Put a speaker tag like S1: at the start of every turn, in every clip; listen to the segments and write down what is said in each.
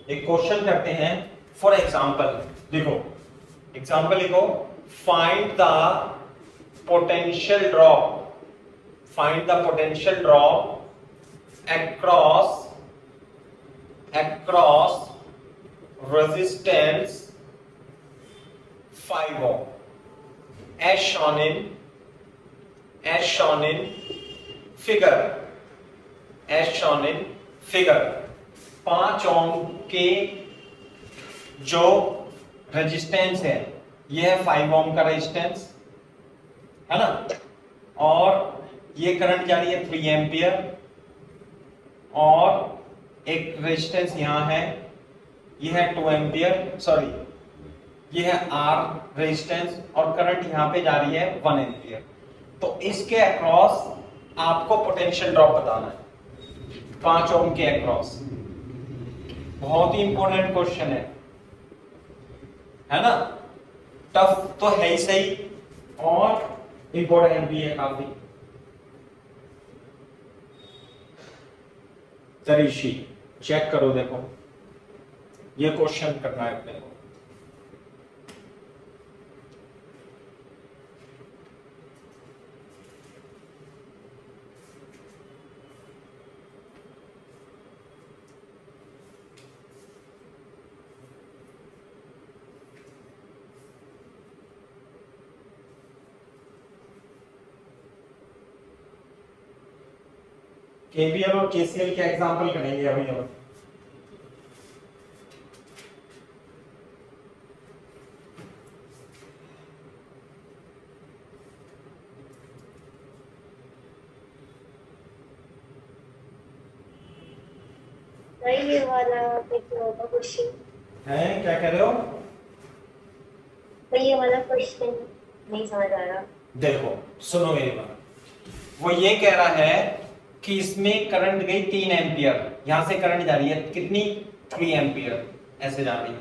S1: एक क्वेश्चन करते हैं। फॉर एग्जाम्पल देखो, एग्जाम्पल लिखो, find the potential drop, find the potential drop across resistance 5 ohm as shown in figure, as shown in figure। 5 ओम के जो resistance है, ये है 5 ओम का रेजिस्टेंस, है ना, और ये करंट जा रही है 3 एम्पियर, और एक रेजिस्टेंस यहां है, ये है 2 एम्पियर, सॉरी ये है R रेजिस्टेंस, और करंट यहां पे जा रही है 1 एम्पियर। तो इसके अक्रॉस आपको पोटेंशियल ड्रॉप बताना है, 5 ओम के अक्रॉस। बहुत ही इंपॉर्टेंट क्वेश्चन है ना, टफ तो है ही सही और इंपॉर्टेंट भी है काफी। तरीशी चेक करो, देखो ये क्वेश्चन करना है अपने को। केवीएल और केसीएल के एग्जांपल करेंगे अभी हम।
S2: ये वाला क्वेश्चन
S1: है, क्या कह रहे हो?
S2: ये वाला क्वेश्चन नहीं समझ आ रहा।
S1: देखो सुनो मेरी बात, वो ये कह रहा है कि इसमें करंट गई 3 एम्पियर, यहां से करंट जा रही है कितनी, 3 एम्पियर ऐसे जा रही है।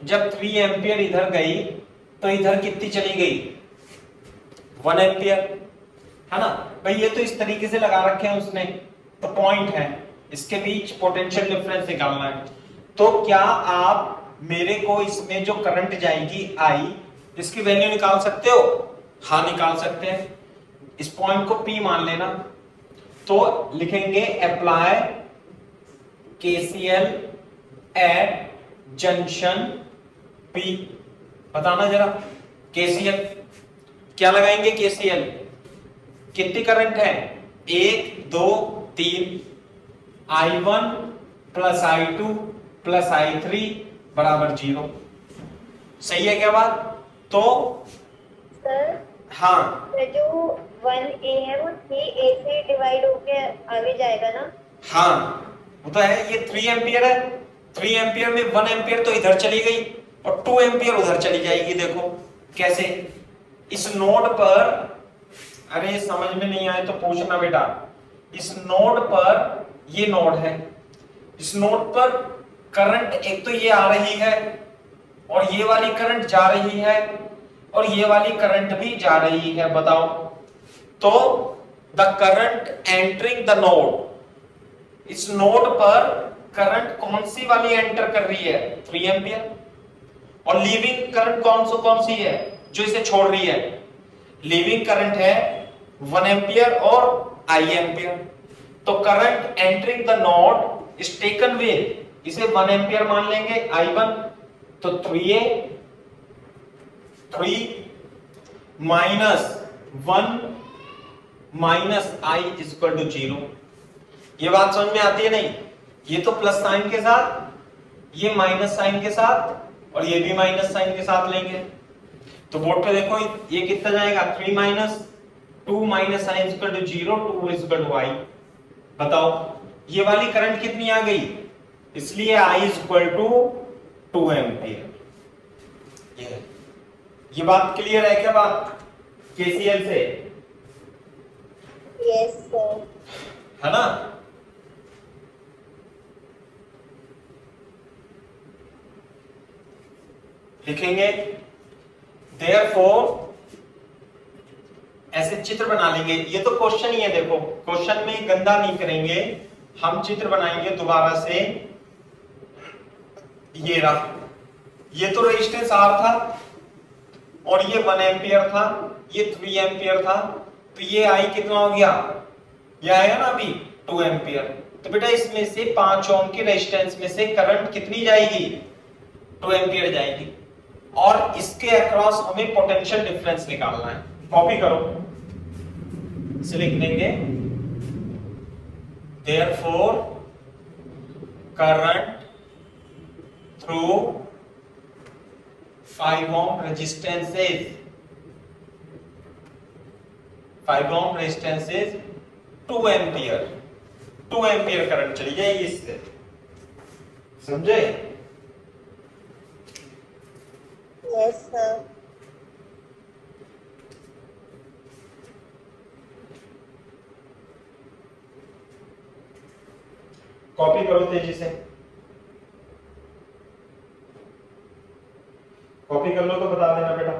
S1: जब 3 एम्पियर इधर गई तो इधर कितनी चली गई, 1 एम्पियर, है ना भाई। ये तो इस तरीके से लगा रखे हैं उसने, तो पॉइंट है, इसके बीच पोटेंशियल डिफरेंस निकालना है। तो क्या आप मेरे को इसमें जो करंट जाएगी I, इसकी वैल्यू निकाल सकते हो? हाँ निकाल सकते हैं। इस पॉइंट को P मान लेना, तो लिखेंगे apply KCL at junction P। बताना जरा KCL क्या लगाएंगे, KCL कितनी करंट है, 1 2 3, I1 plus I2 plus I3 बराबर 0। सही है क्या बात? तो
S2: सर
S1: हाँ,
S2: जो 1A है वो 3A से डिवाइड होके आगे जाएगा ना?
S1: हाँ वो तो है, ये 3 एम्पियर है, 3 एम्पियर में 1 एम्पियर तो इधर चली गई और 2 एम्पियर उधर चली जाएगी। देखो कैसे, इस नोड पर, अरे समझ में नहीं आए तो पूछना बेटा, इस नोड पर, ये नोड है, इस नोड पर करंट एक तो ये आ रही है, और ये वाली करंट जा रही है, और ये वाली करंट भी जा रही है। बताओ, तो the current entering the node, इस नोड पर करंट कौन सी वाली एंटर कर रही है, 3 एम्पियर, और लीविंग करंट कौन सी है जो इसे छोड़ रही है, लीविंग करंट है 1 एम्पियर और I एम्पियर। तो current entering the node is taken with, इसे 1 एम्पियर मान लेंगे I1, तो 3A 3 minus 1 minus I is equal to 0। ये बात समझ में आती है नहीं? ये तो प्लस साइन के साथ, ये माइनस साइन के साथ, और ये भी माइनस साइन के साथ लेंगे। तो बोर्ड पे देखो ये कितना जाएगा, 3 minus 2 minus I is equal to 0, 2 is equal to I। बताओ ये वाली करंट कितनी आ गई, इसलिए I is equal to 2 ampere. ये बात क्लियर है क्या बात KCL से?
S2: Yes sir.
S1: है ना? लिखेंगे therefore, ऐसे चित्र बना लेंगे। ये तो क्वेश्चन ही है, देखो क्वेश्चन में गंदा नहीं करेंगे, हम चित्र बनाएंगे दोबारा से। ये रहा, ये तो रेजिस्टेंस R था और ये 1 एम्पियर था, ये 3 एम्पियर था, तो ये I कितना हो गया, ये आएगा ना अभी 2 एम्पियर। तो बेटा इसमें से 5 ओम के रेजिस्टेंस में से करंट कितनी जाएगी, 2 एम्पियर जाएगी, और इसके अक्रॉस हमें पोटेंशियल डिफरेंस निकालना है। कॉपी करो, इसे लिख देंगे therefore current through 5 ohm resistance is 2 ampere, 2 ampere current चली जाएगी इससे, समझे?
S2: Yes sir.
S1: कॉपी करो तेजी से, कॉपी कर लो तो बता देना बेटा।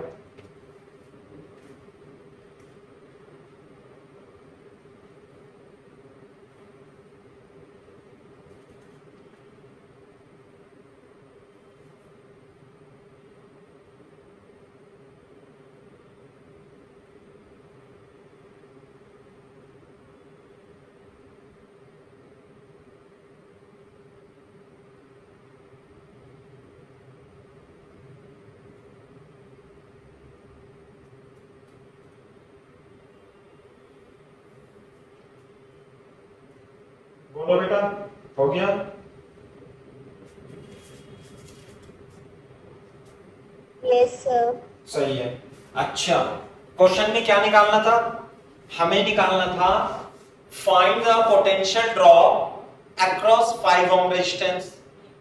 S1: बोलो बेटा, हो गया?
S2: Yes sir.
S1: सही है। अच्छा, क्वेश्चन में क्या निकालना था, हमें निकालना था find the potential drop across 5 ohm resistance.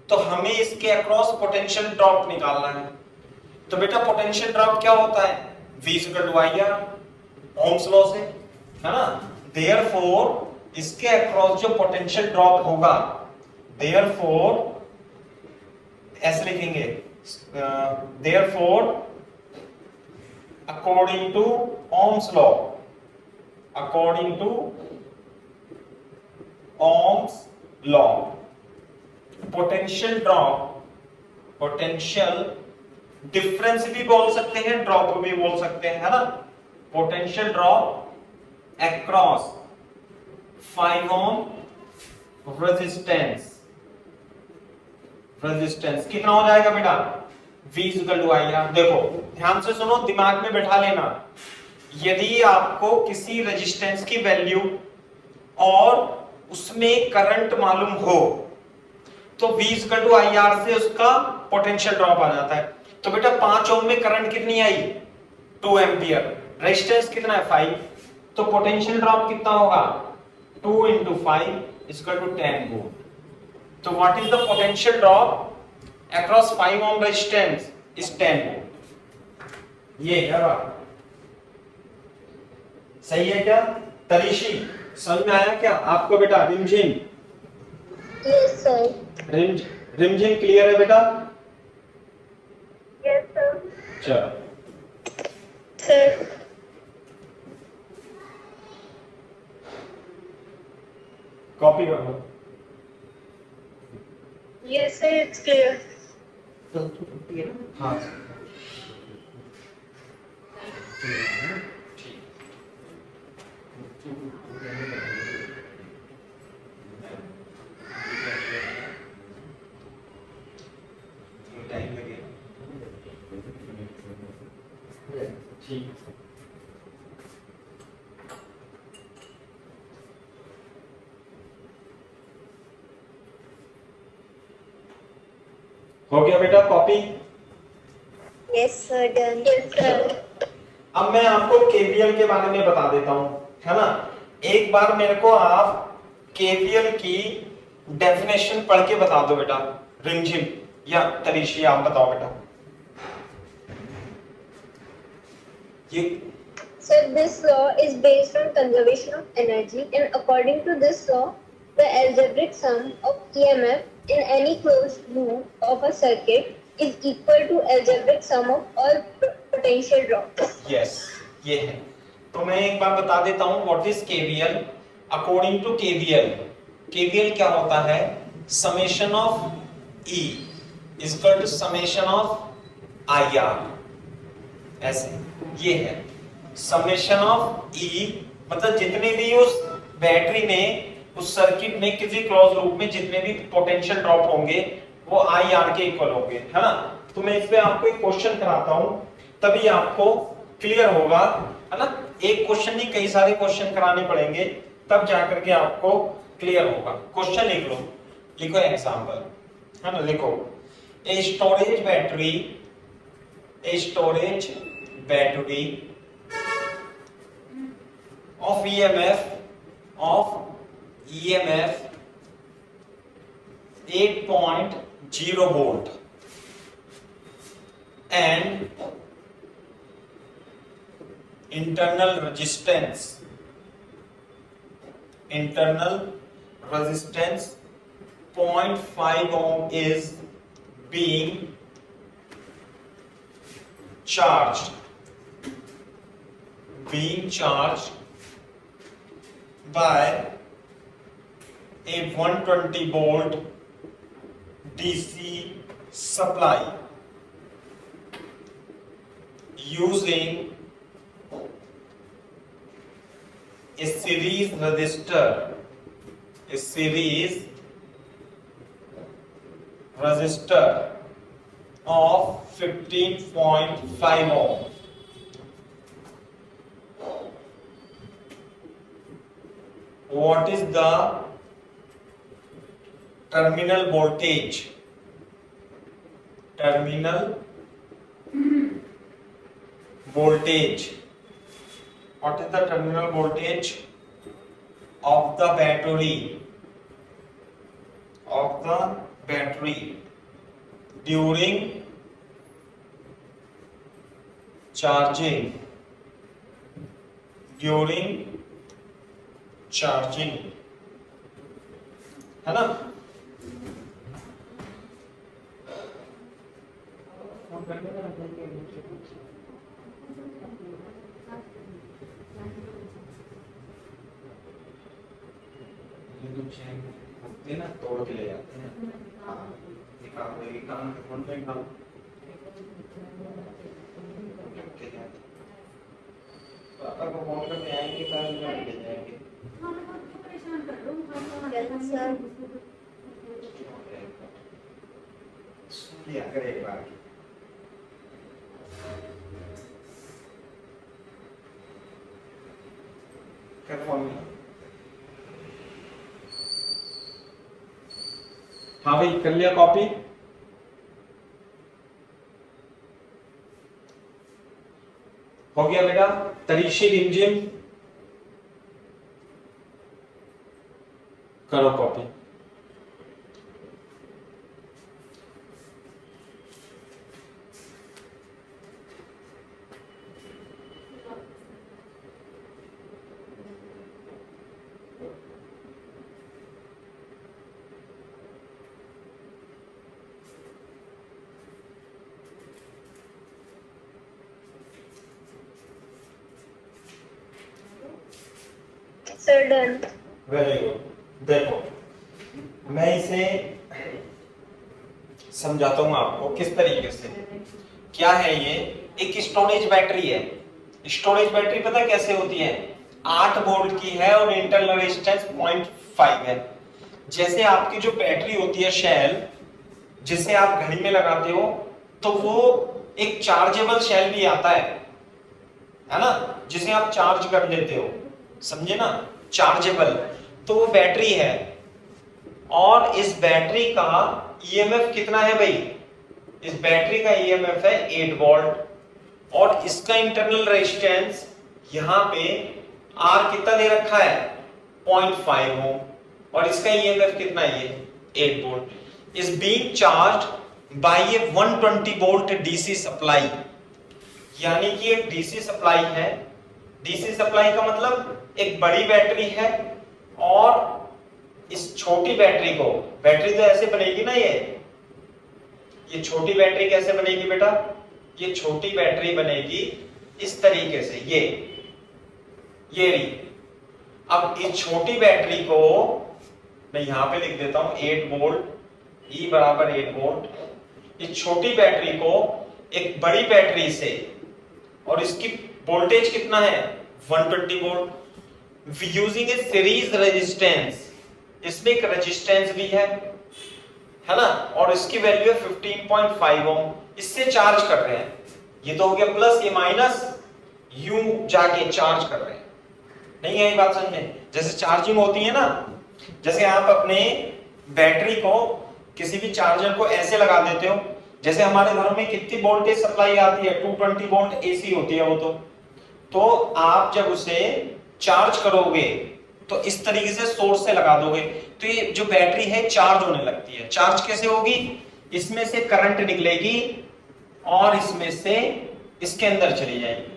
S1: तो हमें इसके अक्रॉस पोटेंशियल ड्रॉप निकालना है। तो बेटा पोटेंशियल ड्रॉप क्या होता है, V = IR, ओम्स लॉ से, है ना? देयरफॉर इसके अक्रॉस जो पोटेंशियल ड्रॉप होगा, देयरफॉर ऐसे लिखेंगे, therefore according to Ohm's law, according to Ohm's law, potential drop, potential difference भी बोल सकते हैं, ड्रॉप भी बोल सकते हैं, है ना? Potential drop across 5 ohm resistance, resistance कितना हो जाएगा बेटा, V = IR। देखो ध्यान से सुनो, दिमाग में बैठा लेना, यदि आपको किसी रेजिस्टेंस की वैल्यू और उसमें करंट मालूम हो तो V = IR से उसका पोटेंशियल ड्रॉप आ जाता है। तो बेटा 5 ओम में करंट कितनी आई, 2 एम्पियर, रेजिस्टेंस कितना है 5, तो पोटेंशियल ड्रॉप कितना होगा, 2 × 5 = 10 वोल्ट। तो what is the potential drop across 5 ohm resistance is 10 volt. ये है बात, सही है क्या तरीशी, समझ में आया क्या आपको बेटा? रिमझिम,
S2: यस सर।
S1: रिमझिम क्लियर है बेटा?
S2: Yes sir.
S1: चलो
S2: सर
S1: कॉपी कर लो।
S2: Yes sir, it's clear.
S1: हाँ टाइम लगेगा, ठीक। हो गया बेटा copy?
S2: Yes sir, done. Yes sir.
S1: अब मैं आपको केवीएल के बारे में बता देता हूं, है ना? एक बार मेरे को आप केवीएल की डेफिनेशन पढ़ के बता दो बेटा, रिमझिम या तरीशी, आप बताओ बेटा। ये
S2: So this law is based on conservation of energy, and according to this law, the algebraic sum of EMF in any closed loop of a circuit is equal to algebraic sum of all potential drops.
S1: Yes, ये है। तो मैं एक बार बता देता हूं what is KVL. According to KVL, KVL क्या होता है, summation of E equal to summation of I R, ऐसे ये है समेशन ऑफ ई, मतलब जितने भी उस बैटरी में, उस सर्किट में किसी क्लोज लूप में जितने भी पोटेंशियल ड्रॉप होंगे वो आई आर के इक्वल होंगे, है ना। तो मैं इस पे आपको एक क्वेश्चन कराता हूं तभी आपको क्लियर होगा, है ना। एक क्वेश्चन नहीं कई सारे क्वेश्चन कराने पड़ेंगे तब जाकर के आपको क्लियर होगा। क्वेश्चन लिख लो, लिखो एग्जांपल, है ना। लिखो a storage battery of EMF 8.0 volt and internal resistance 0.5 ohm is being charged by a 120 volt DC supply using a series resistor of 15.5 ohm. What is the terminal voltage? What is the terminal voltage of the battery during charging, है ना। ना तोड़ के ले जाते हैं, निकाल काम फोन पे निकाल पापा को फोन करके आएंगे कल ले जाएंगे। क्या करे एक बार कर फोन में। हाँ भाई कर लिया कॉपी, हो गया बेटा। तरीशी रिमझिम करो copy.
S2: Sir, done.
S1: Very good. देखो मैं इसे समझाता हूं आपको किस तरीके से। क्या है ये, एक स्टोरेज बैटरी है। स्टोरेज बैटरी पता कैसे होती है, 8 वोल्ट की है और इंटरनल रेजिस्टेंस 0.5 है। जैसे आपकी जो बैटरी होती है शेल, जिसे आप घड़ी में लगाते हो, तो वो एक चार्जेबल शेल भी आता है ना, जिसे आप चार्ज कर लेते हो, समझे ना, चार्जेबल। तो वो बैटरी है और इस बैटरी का ईएमएफ कितना है भाई, इस बैटरी का ईएमएफ है 8 वोल्ट और इसका इंटरनल रेजिस्टेंस यहां पे आर कितना दे रखा है 0.5 ओम और इसका ईएमएफ कितना है ये 8 volt. Is being charged bye A 120 volt DC supply, यानी कि एक डीसी सप्लाई है। डीसी सप्लाई का मतलब एक बड़ी बैटरी है और इस छोटी बैटरी को, बैटरी तो ऐसे बनेगी ना, ये छोटी बैटरी कैसे बनेगी बेटा, ये छोटी बैटरी बनेगी इस तरीके से, ये रही। अब इस छोटी बैटरी को मैं यहां पे लिख देता हूं 8 वोल्ट, ई बराबर 8 वोल्ट इस छोटी बैटरी को एक बड़ी बैटरी से, और इसकी वोल्टेज कितना है 120 वोल्ट, यूजिंग ए सीरीज रेजिस्टेंस, इसमें एक रेजिस्टेंस भी है ना, और इसकी वैल्यू है 15.5 ओम, इससे चार्ज कर रहे हैं। ये तो हो गया प्लस, ये माइनस, यूं जाके चार्ज कर रहे हैं। नहीं है ये बात समझ में? जैसे चार्जिंग होती है ना, जैसे आप अपने बैटरी को किसी भी चार्जर को ऐसे लगा देते हो, जैसे हमारे घर में कितनी वोल्टेज सप्लाई आती है 220 वोल्ट एसी होती है वो, तो आप जब उसे चार्ज करोगे तो इस तरीके से सोर्स से लगा दोगे तो ये जो बैटरी है चार्ज होने लगती है। चार्ज कैसे होगी? इसमें से करंट निकलेगी और इसमें से इसके अंदर चली जाएगी।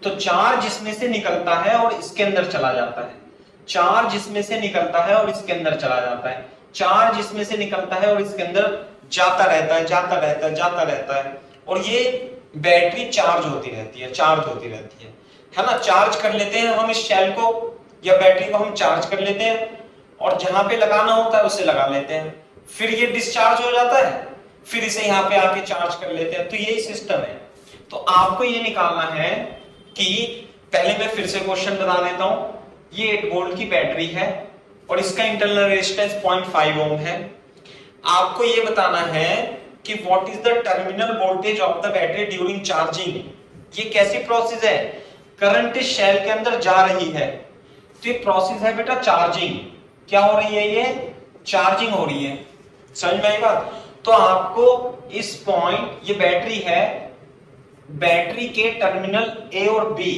S1: तो चार्ज इसमें से निकलता है और इसके अंदर चला जाता है, चार्ज इसमें से निकलता है और इसके अंदर चला जाता है, चार्ज इसमें से निकलता है और इसके अंदर जाता रहता है, जाता रहता है, जाता रहता है, और ये बैटरी चार्ज होती रहती है, चार्ज होती रहती है ना। चार्ज कर लेते हैं हम इस शेल को या बैटरी को, हम चार्ज कर लेते हैं और जहां पे लगाना होता है उसे लगा लेते हैं, फिर ये डिस्चार्ज हो जाता है, फिर इसे यहाँ पे आके चार्ज कर लेते हैं। तो यही सिस्टम है। तो आपको ये निकालना है कि, पहले मैं फिर से क्वेश्चन बता देता हूं, ये 8 वोल्ट की बैटरी है और इसका इंटरनल रेजिस्टेंस 0.5 ओम है। आपको ये बताना है कि what is the terminal voltage of the battery during charging. ये कैसी प्रोसेस है? करंट इस शेल के अंदर जा रही है, तो ये प्रोसेस है बेटा चार्जिंग। क्या हो रही है? ये चार्जिंग हो रही है। समझ में आई बात? तो आपको इस पॉइंट, ये बैटरी है, बैटरी के टर्मिनल ए और बी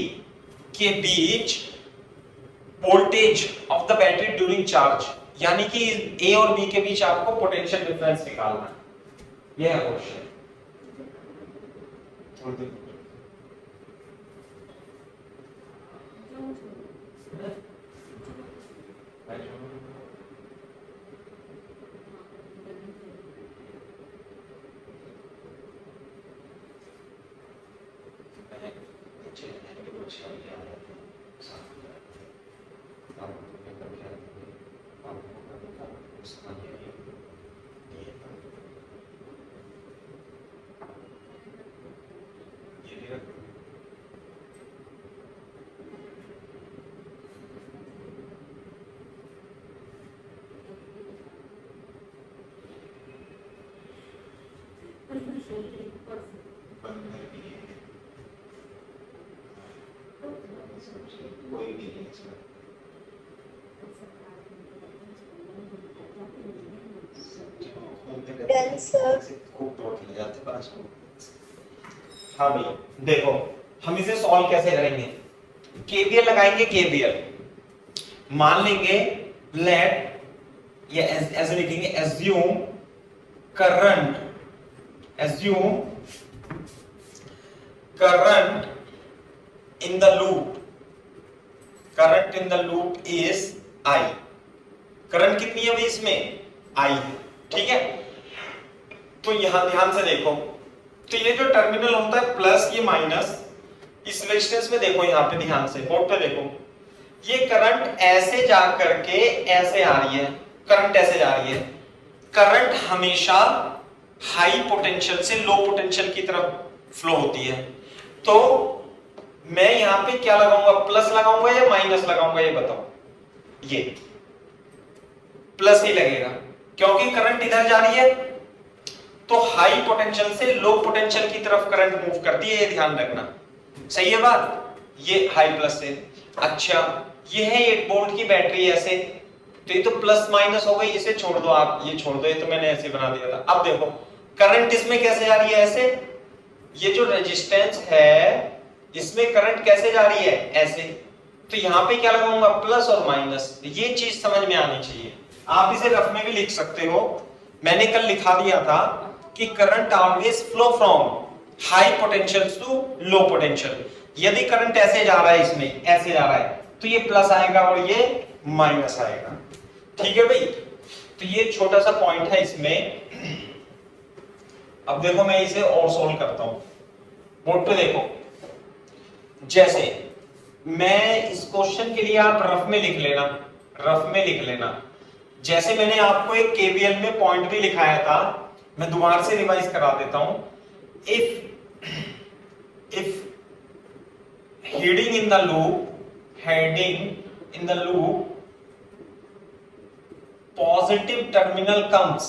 S1: के बीच voltage of the battery during charge, यानी कि ए और बी के बीच आपको पोटेंशियल डिफरेंस निकालना है। यह है क्वेश्चन।
S2: Done, sir.
S1: हाँ भाई देखो, हम इसे सॉल्व कैसे करेंगे? केवीएल लगाएंगे। केवीएल मान लेंगे, लेट, ये ऐसे लिखेंगे, assume current, assume current in the loop, current in the loop is I. Current कितनी है भाई इसमें? आई है, ठीक है। तो यहां ध्यान से देखो, तो ये जो टर्मिनल होता है प्लस, ये माइनस, इस रेजिस्टेंस में देखो, यहां पे ध्यान से बोर्ड पे देखो, ये करंट ऐसे जा करके ऐसे आ रही है, करंट ऐसे जा रही है। करंट हमेशा हाई पोटेंशियल से लो पोटेंशियल की तरफ फ्लो होती है। तो मैं यहां पे क्या लगाऊंगा? प्लस लगाऊंगा या माइनस लगाऊंगा? ये बताओ। ये प्लस ही लगेगा क्योंकि करंट इधर जा रही है, तो हाई पोटेंशियल से लो पोटेंशियल की तरफ करंट मूव करती है, ये ध्यान रखना। सही है बात? ये हाई प्लस से। अच्छा, ये है 8 वोल्ट की बैटरी ऐसे, तो ये तो प्लस माइनस हो गई, इसे छोड़ दो आप, ये छोड़ दो, ये तो मैंने ऐसे बना दिया था। अब देखो करंट इसमें कैसे जा रही है? ऐसे। ये जो रेजिस्टेंस है इसमें करंट कैसे जा रही है? ऐसे। तो यहां पे क्या लगाऊंगा? प्लस और माइनस। ये चीज समझ में आनी चाहिए। आप इसे रफ में भी लिख सकते हो, मैंने कल लिखा दिया था कि current always flow from high potential to low potential. यदि करंट ऐसे जा रहा है, इसमें ऐसे जा रहा है, तो ये प्लस आएगा और ये माइनस आएगा। ठीक है भाई? तो ये छोटा सा पॉइंट है इसमें। अब देखो मैं इसे और सोल्व करता हूं। बोर्ड पे देखो, जैसे मैं इस क्वेश्चन के लिए आप रफ में लिख लेना, रफ में लिख लेना। जैसे मैंने आपको एक केवीएल में पॉइंट भी लिखाया था मैं दोबारा से रिवाइज करा देता हूं। If heading in the loop positive terminal comes,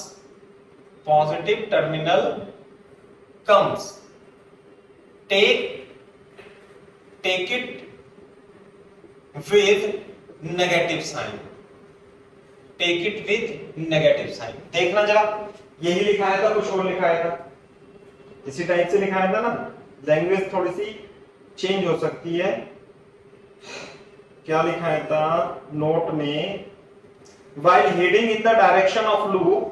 S1: take it with negative sign, देखना जरा, यही लिखाया था, कुछ और लिखाया था, इसी टाइप से लिखाया था ना, लैंग्वेज थोड़ी सी चेंज हो सकती है। क्या लिखाया था नोट में, while heading in the direction of loop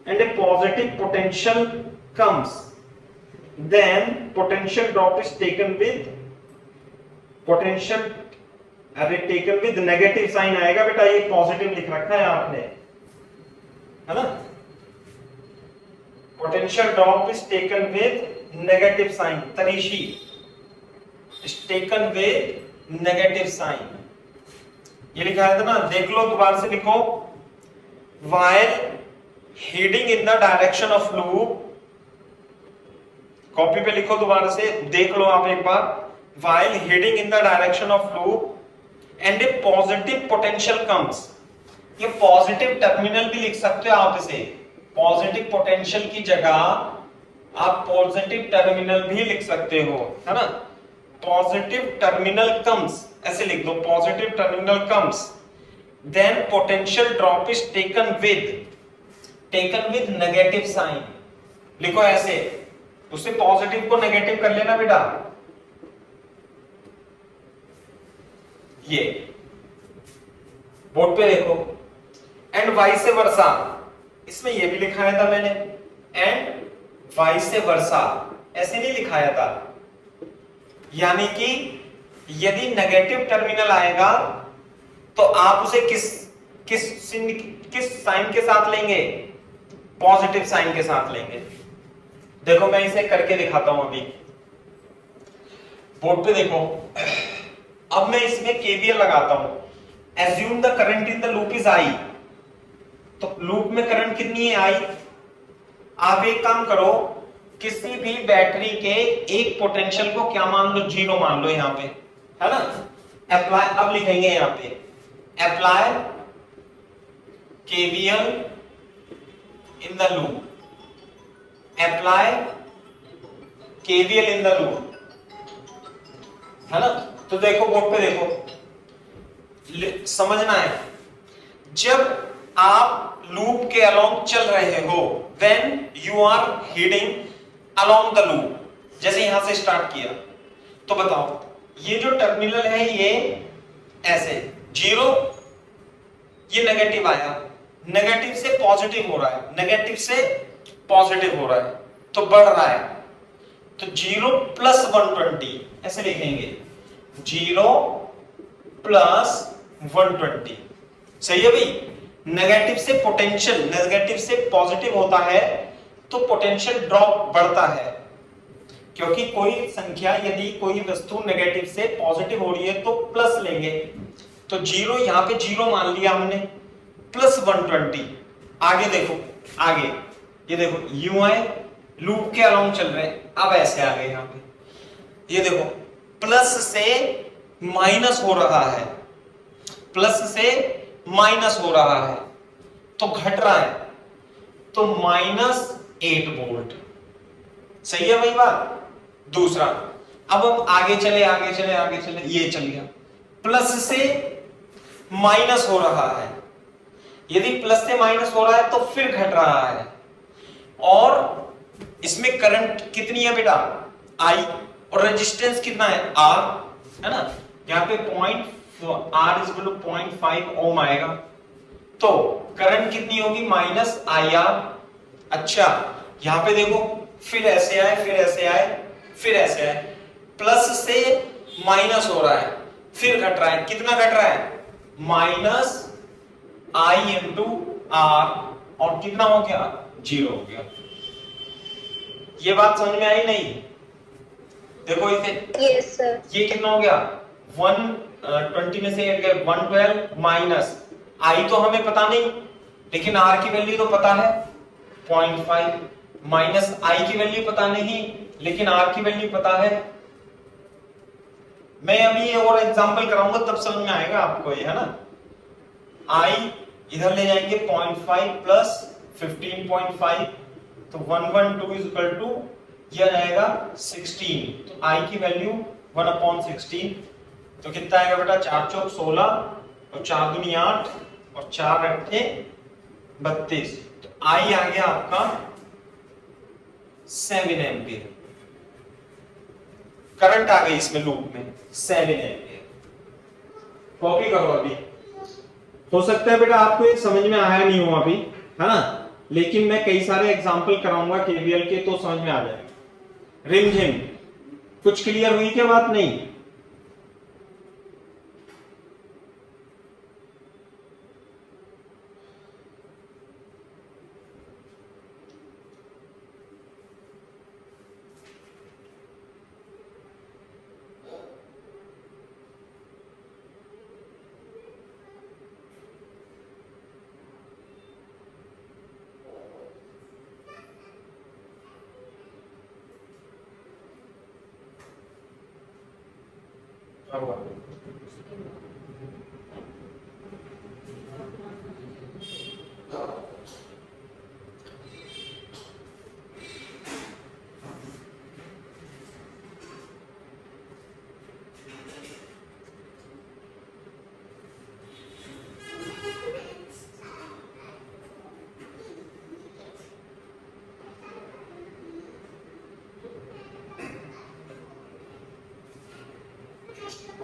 S1: and a positive potential comes, then potential drop is taken with negative sign आएगा बेटा, ये पॉजिटिव लिख रखा है आपने, है ना। potential drop is taken with negative sign, तरीशी is taken with negative sign, ये लिखा है ना, देख लो दोबारा से लिखो, while heading in the direction of loop, copy पे लिखो दोबारा से, देख लो आप एक बार, while heading in the direction of loop and a positive potential comes, ये पॉजिटिव टर्मिनल भी लिख सकते हो आप इसे, पॉजिटिव पोटेंशियल की जगह आप पॉजिटिव टर्मिनल भी लिख सकते हो, है ना। पॉजिटिव टर्मिनल कम्स, ऐसे लिख दो, positive terminal comes, then potential drop is taken with negative sign, लिखो ऐसे, उससे पॉजिटिव को नेगेटिव कर लेना बेटा, ये बोर्ड पे देखो, एंड वाइस वर्सा, इसमें ये भी लिखाया था मैंने, एंड वाइस वर्सा, ऐसे नहीं लिखाया था, यानी कि यदि नेगेटिव टर्मिनल आएगा तो आप उसे किस साइन के साथ लेंगे, पॉजिटिव साइन के साथ लेंगे। देखो मैं इसे करके दिखाता हूं, अभी बोर्ड पे देखो, अब मैं इसमें केवीएल लगाता हूं, assume the current in the loop is I, तो लूप में करंट कितनी है, आई। आप एक काम करो, किसी भी बैटरी के एक पोटेंशियल को क्या मान लो, जीरो मान लो, यहां पे है ना। अप्लाई, अब लिखेंगे यहां पे, apply KVL in the loop, apply KVL in the loop, है ना। तो देखो बोर्ड पे देखो, समझना है, जब आप लूप के अलोंग चल रहे हो, when you are heading along the loop, जैसे यहां से स्टार्ट किया, तो बताओ ये जो टर्मिनल है ये ऐसे जीरो, ये नेगेटिव आया, नेगेटिव से पॉजिटिव हो रहा है, नेगेटिव से पॉजिटिव हो रहा है, तो बढ़ रहा है, तो 0 + 120 ऐसे लिखेंगे, 0 + 120, सही है भाई। नेगेटिव से पोटेंशियल, नेगेटिव से पॉजिटिव होता है तो पोटेंशियल ड्रॉप बढ़ता है, क्योंकि कोई संख्या, यदि कोई वस्तु नेगेटिव से पॉजिटिव हो रही है तो प्लस लेंगे, तो 0 यहां पे 0 मान लिया हमने, + 120, आगे देखो, आगे ये देखो, यू आए लूप के अलोंग चल रहे हैं, अब ऐसे आ गए यहां पे, ये देखो प्लस से माइनस हो रहा है, प्लस से माइनस हो रहा है, तो घट रहा है, तो -8 वोल्ट, सही है भाई बात। दूसरा, अब हम आगे चले, ये चल गया, प्लस से माइनस हो रहा है, यदि प्लस से माइनस हो रहा है तो फिर घट रहा है, और इसमें करंट कितनी है बेटा, I, और रेजिस्टेंस कितना है, R, है ना। यहाँ पे R = 0.5 ओम आएगा, तो करंट कितनी होगी, -IR। अच्छा यहां पे देखो, फिर ऐसे आए, फिर ऐसे आए, फिर ऐसे आए, प्लस से माइनस हो रहा है, फिर घट रहा है, कितना घट रहा है, -I × R, और कितना हो गया, 0 हो गया। ये बात समझ में आई नहीं, देखो इसे,
S2: यस सर,
S1: ये कितना हो गया, 120 में से 8 गए, 112 माइनस I तो हमें पता नहीं, लेकिन R की वैल्यू तो पता है, 0.5, माइनस आई की वैल्यू पता नहीं, लेकिन आर की वैल्यू पता है। मैं अभी और एग्जांपल कराऊंगा तब समझ में आएगा आपको ये, है ना। आई इधर ले जाएंगे 0.5 प्लस 15.5, तो 112 इज इक्वल टू ये आ जाएगा 16। तो आई की वैल्यू 1/16, तो कितना आएगा बेटा, 4 चौक 16 और 4 दूनी 8 और 4 अट्ठे 32। तो आई आ गया आपका 7 एम्पियर। करंट आ गई इसमें लूप में 7 एम्पियर। कॉपी करो अभी। हो सकता है बेटा आपको ये समझ में आया नहीं हो अभी, है ना, लेकिन मैं कई सारे एग्जांपल कराऊंगा केवीएल के तो समझ में आ जाएगा। रिमझिम कुछ क्लियर हुई क्या बात? नहीं।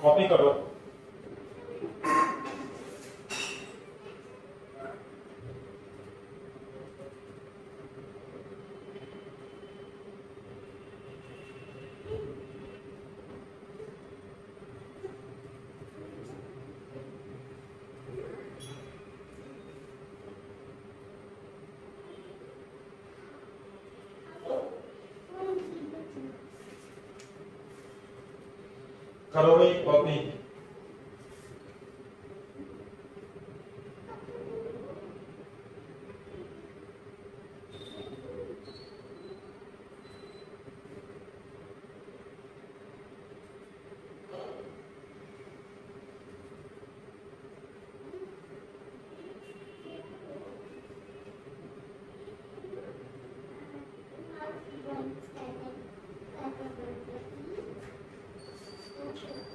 S1: कॉपी करो। करो भाई कॉपी।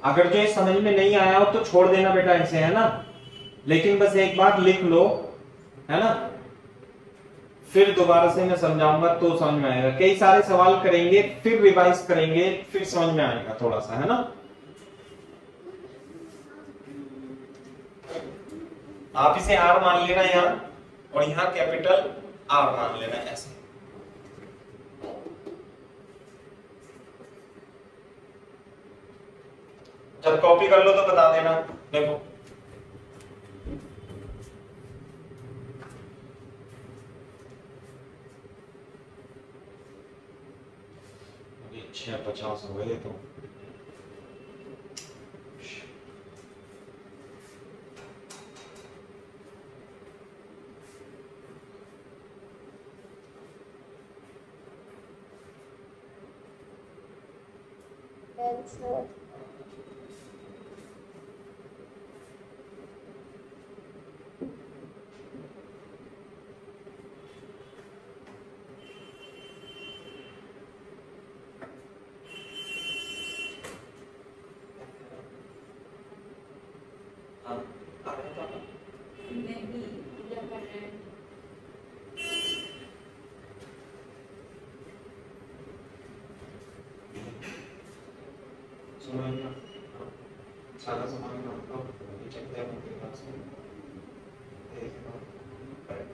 S1: अगर जो समझ में नहीं आया हो तो छोड़ देना बेटा ऐसे, है ना, लेकिन बस एक बार लिख लो, है ना, फिर दोबारा से मैं समझाऊंगा तो समझ में आएगा। कई सारे सवाल करेंगे फिर रिवाइज करेंगे फिर समझ में आएगा थोड़ा सा, है ना। आप इसे आर मान लेना यहां, और यहां कैपिटल आर मान लेना ऐसे। जब कॉपी कर लो तो बता देना। देखो अभी 6:50 हो गए तो सारा सामान चलते हैं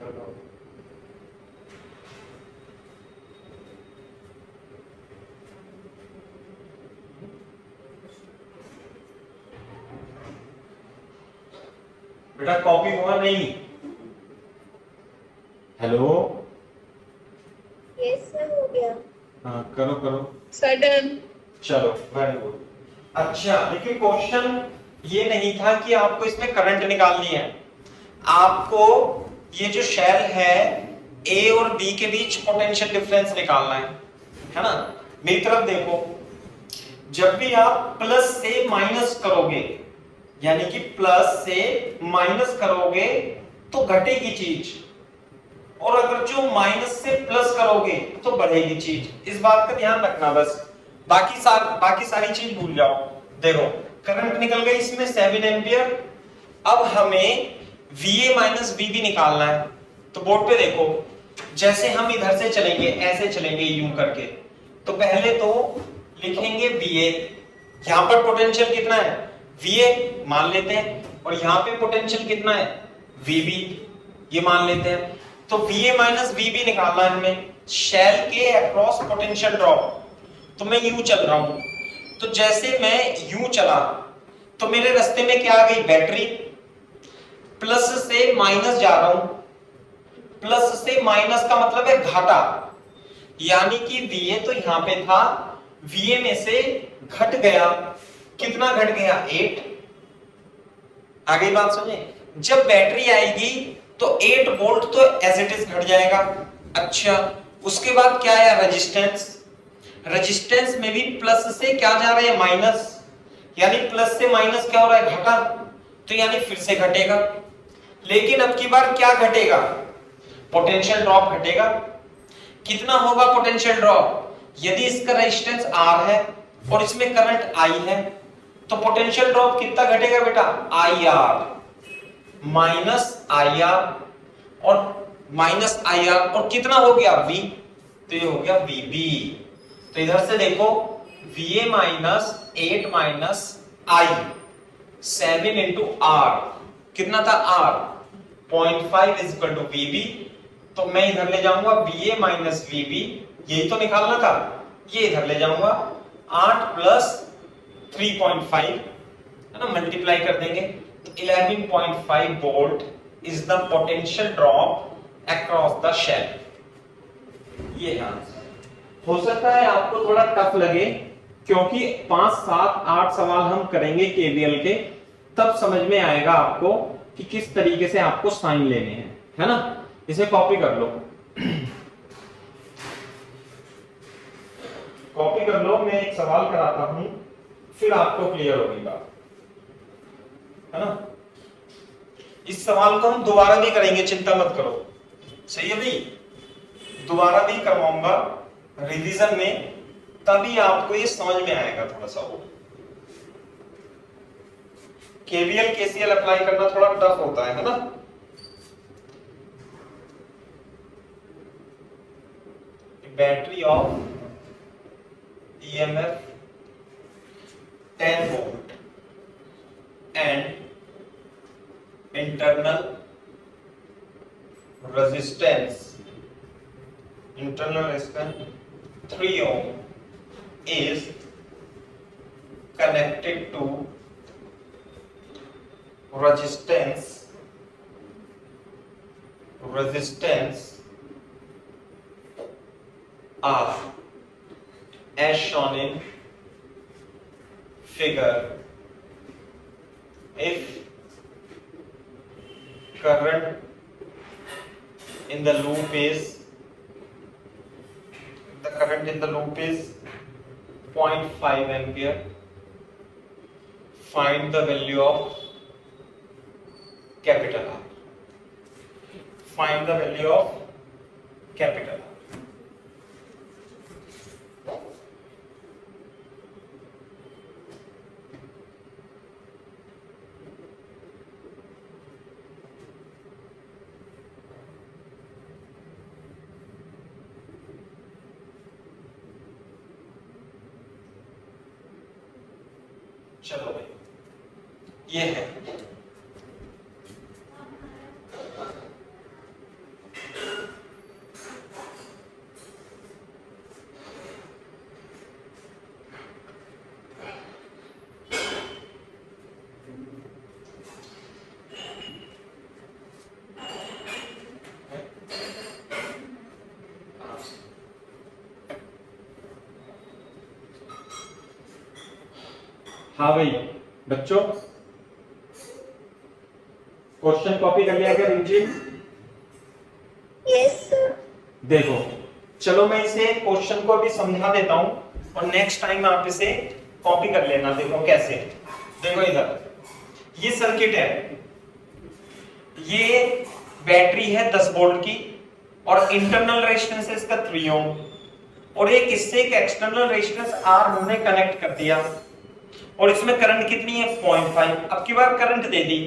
S1: कर लो। बेटा कॉपी हुआ नहीं? हेलो
S2: यस सर, हो गया।
S1: हाँ करो करो
S2: सर डन।
S1: चलो वेरी गुड। अच्छा लेकिन क्वेश्चन ये नहीं था कि आपको इसमें करंट निकालनी है। आपको ये जो शेल है ए और बी के बीच पोटेंशियल डिफरेंस निकालना है ना। मेरी तरफ देखो, जब भी आप प्लस से माइनस करोगे, यानी कि प्लस से माइनस करोगे तो घटेगी चीज, और अगर जो माइनस से प्लस करोगे तो बढ़ेगी चीज। इस बात का ध्यान रखना बस, बाकी सारी चीज भूल जाओ। देखो करंट निकल गई इसमें 7 एम्पियर। अब हमें VA माइनस VB निकालना है। तो बोर्ड पे देखो, जैसे हम इधर से चलेंगे, ऐसे चलेंगे यूं करके, तो पहले तो लिखेंगे VA। यहां पर पोटेंशियल कितना है, VA मान लेते हैं, और यहां पे पोटेंशियल कितना है, VB, ये मान लेते हैं। तो VA माइनस VB निकालना है हमें, शेल के अक्रॉस पोटेंशियल ड्रॉप। तो मैं यूं चल रहा हूं, तो जैसे मैं यूं चला तो मेरे रास्ते में क्या आ गई, बैटरी। प्लस से माइनस जा रहा हूं, प्लस से माइनस का मतलब है घाटा, यानी कि VA तो यहां पे था, VA में से घट गया, कितना घट गया, 8। आगे बात सुनिए, जब बैटरी आएगी तो 8 वोल्ट तो एज इट इज घट जाएगा। अच्छा, उसके बाद क्या है, रेजिस्टेंस। रेजिस्टेंस में भी प्लस से क्या जा रहा है, माइनस, यानी प्लस से माइनस क्या हो रहा है, घटा, तो यानी फिर से घटेगा। लेकिन अब की बार क्या घटेगा, पोटेंशियल ड्रॉप घटेगा। कितना होगा पोटेंशियल ड्रॉप, यदि इसका रेजिस्टेंस R है और इसमें करंट I है, तो पोटेंशियल ड्रॉप कितना घटेगा बेटा, IR माइनस IR, और माइनस IR, और कितना हो गया V, तो ये हो गया VB। तो इधर से देखो, VA minus 8 minus I 7 into R, कितना था R 0.5 is equal to VB। तो मैं इधर ले जाऊंगा VA माइनस VB, यही तो निकालना था, ये इधर ले जाऊंगा, 8 प्लस 3.5 है ना, मल्टीप्लाई कर देंगे तो 11.5 volt is the potential drop across the cell. ये आंसर। हो सकता है आपको थोड़ा टफ लगे, क्योंकि 5, 7, 8 सवाल हम करेंगे केवीएल के, तब समझ में आएगा आपको कि किस तरीके से आपको साइन लेने हैं, है ना। इसे कॉपी कर लो, कॉपी कर लो, मैं एक सवाल कराता हूं, फिर आपको क्लियर होगी बात, है ना। इस सवाल को हम दोबारा भी करेंगे, चिंता मत करो, सही है भाई, दोबारा भी करवाऊंगा रिवीजन में, तभी आपको ये समझ में आएगा थोड़ा सा। वो केवीएल केसीएल अप्लाई करना थोड़ा टफ होता है ना। Battery of EMF 10 volt and internal resistance 3 ohm is connected to resistance R as shown in figure. If current in the loop is 0.5 ampere, find the value of capital R. Find the value of capital R. चलो भाई, ये है हाँ भाई बच्चों, question copy कर लिया क्या रिंची?
S2: Yes, sir.
S1: देखो चलो मैं इसे क्वेश्चन को अभी समझा देता हूं और नेक्स्ट टाइम आप इसे कॉपी कर लेना। देखो कैसे, देखो इधर ये सर्किट है, ये बैटरी है 10 वोल्ट की और इंटरनल रेजिस्टेंस है इसका 3 ओम और एक इससे एक एक्सटर्नल रेजिस्टेंस R हमने कनेक्ट कर दिया और इसमें करंट कितनी है 0.5। अब की बार करंट दे दी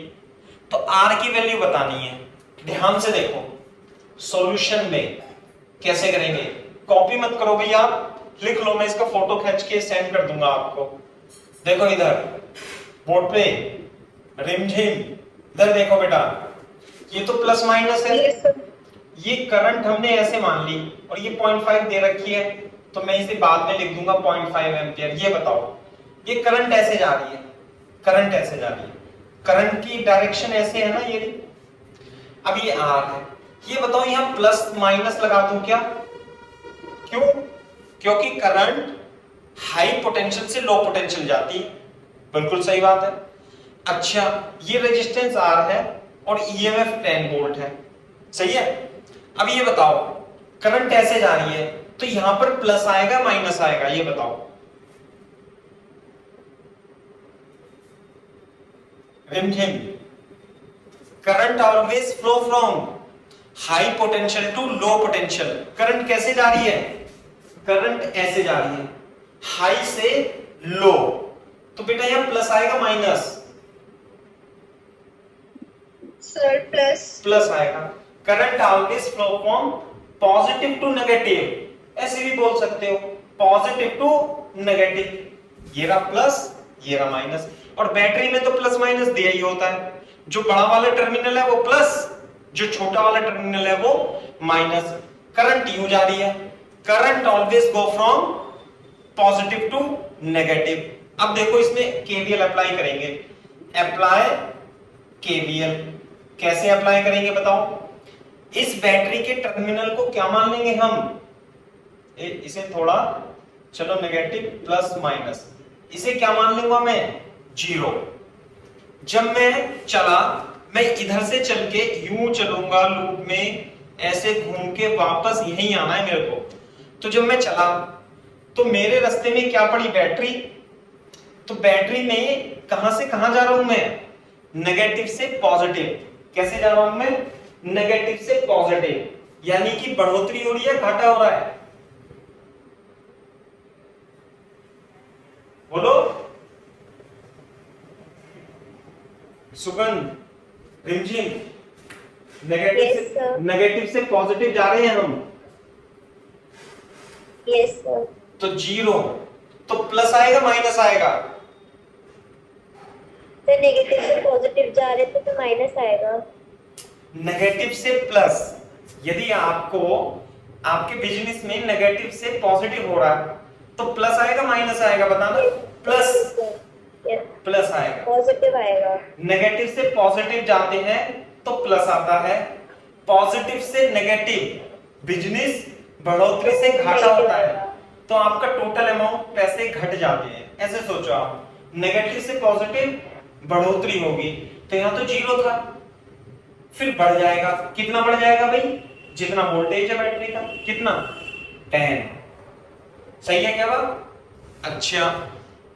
S1: तो R की वैल्यू बतानी है। ध्यान से देखो सॉल्यूशन में कैसे करेंगे, कॉपी मत करो भैया, आप लिख लो, मैं इसका फोटो खींच के सेंड कर दूंगा आपको। देखो इधर बोर्ड पे रिमझिम, इधर देखो बेटा, ये तो प्लस माइनस है,
S2: Yes, sir.
S1: ये करंट हमने ऐसे मान ली और ये 0.5 दे रखी है तो मैं इसे बाद में लिख दूंगा 0.5 एम्पियर। ये बताओ ये करंट ऐसे जा रही है, करंट ऐसे जा रही है, करंट की डायरेक्शन ऐसे है ना ये। अब ये R है, ये बताओ यहां प्लस माइनस लगा दूं क्या? क्यों? क्योंकि करंट हाई पोटेंशियल से लो पोटेंशियल जाती है। बिल्कुल सही बात है। अच्छा ये रेजिस्टेंस R है और EMF 10 वोल्ट है, सही है। अब ये बताओ करंट ऐसे जा रही है तो यहां पर प्लस आएगा माइनस आएगा, ये बताओ। Rimjhim, current always flow from high potential to low potential. Current कैसे जा रही है? करंट ऐसे जा रही है हाई से लो, तो बेटा यहां प्लस आएगा माइनस?
S2: Sir, plus.
S1: प्लस आएगा। Current always flow from positive to negative, ऐसे भी बोल सकते हो, पॉजिटिव टू नेगेटिव। ये रहा प्लस, ये रहा माइनस, और बैटरी में तो प्लस माइनस दिया ही होता है। जो बड़ा वाला टर्मिनल है वो प्लस, जो छोटा वाला टर्मिनल है वो माइनस। करंट यूं जा रही है, current always go from positive to negative. अब देखो इसमें केवीएल अप्लाई करेंगे, अप्लाई केवीएल कैसे अप्लाई करेंगे बताओ? इस बैटरी के टर्मिनल को क्या मान लेंगे हम? इसे थोड़ा चलो नेगेटिव प्लस माइनस, इसे क्या मान लूंगा मैं? 0। जब मैं चला, मैं इधर से चल के यूं चलूंगा लूप में, ऐसे घूम के वापस यहीं आना है मेरे को। तो जब मैं चला तो मेरे रास्ते में क्या पड़ी? बैटरी। तो बैटरी में कहां से कहां जा रहा हूं मैं? नेगेटिव से पॉजिटिव। कैसे जा रहा हूं मैं? नेगेटिव से पॉजिटिव, यानी कि बढ़ोतरी हो रही है घाटा हो रहा है? बोलो सुगंध, रिमझिम, नेगेटिव से पॉजिटिव जा रहे हैं हम।
S2: Yes, sir.
S1: तो 0, तो प्लस आएगा माइनस आएगा?
S2: सर नेगेटिव से पॉजिटिव जा रहे थे तो माइनस आएगा।
S1: नेगेटिव से प्लस, यदि आपको आपके बिजनेस में नेगेटिव से पॉजिटिव हो रहा है तो प्लस आएगा माइनस आएगा? बताना। प्लस, प्लस आएगा,
S2: पॉजिटिव आएगा।
S1: नेगेटिव से पॉजिटिव जाते हैं तो प्लस आता है, पॉजिटिव से नेगेटिव बिजनेस बढ़ोतरी से घाटा होता है, तो आपका टोटल अमाउंट पैसे घट जाते हैं। ऐसे सोचो आप, नेगेटिव से पॉजिटिव बढ़ोतरी होगी तो यहां तो 0 था, फिर बढ़ जाएगा। कितना बढ़ जाएगा भाई? जितना वोल्टेज है बैटरी का, कितना? 10। सही है क्या बात? अच्छा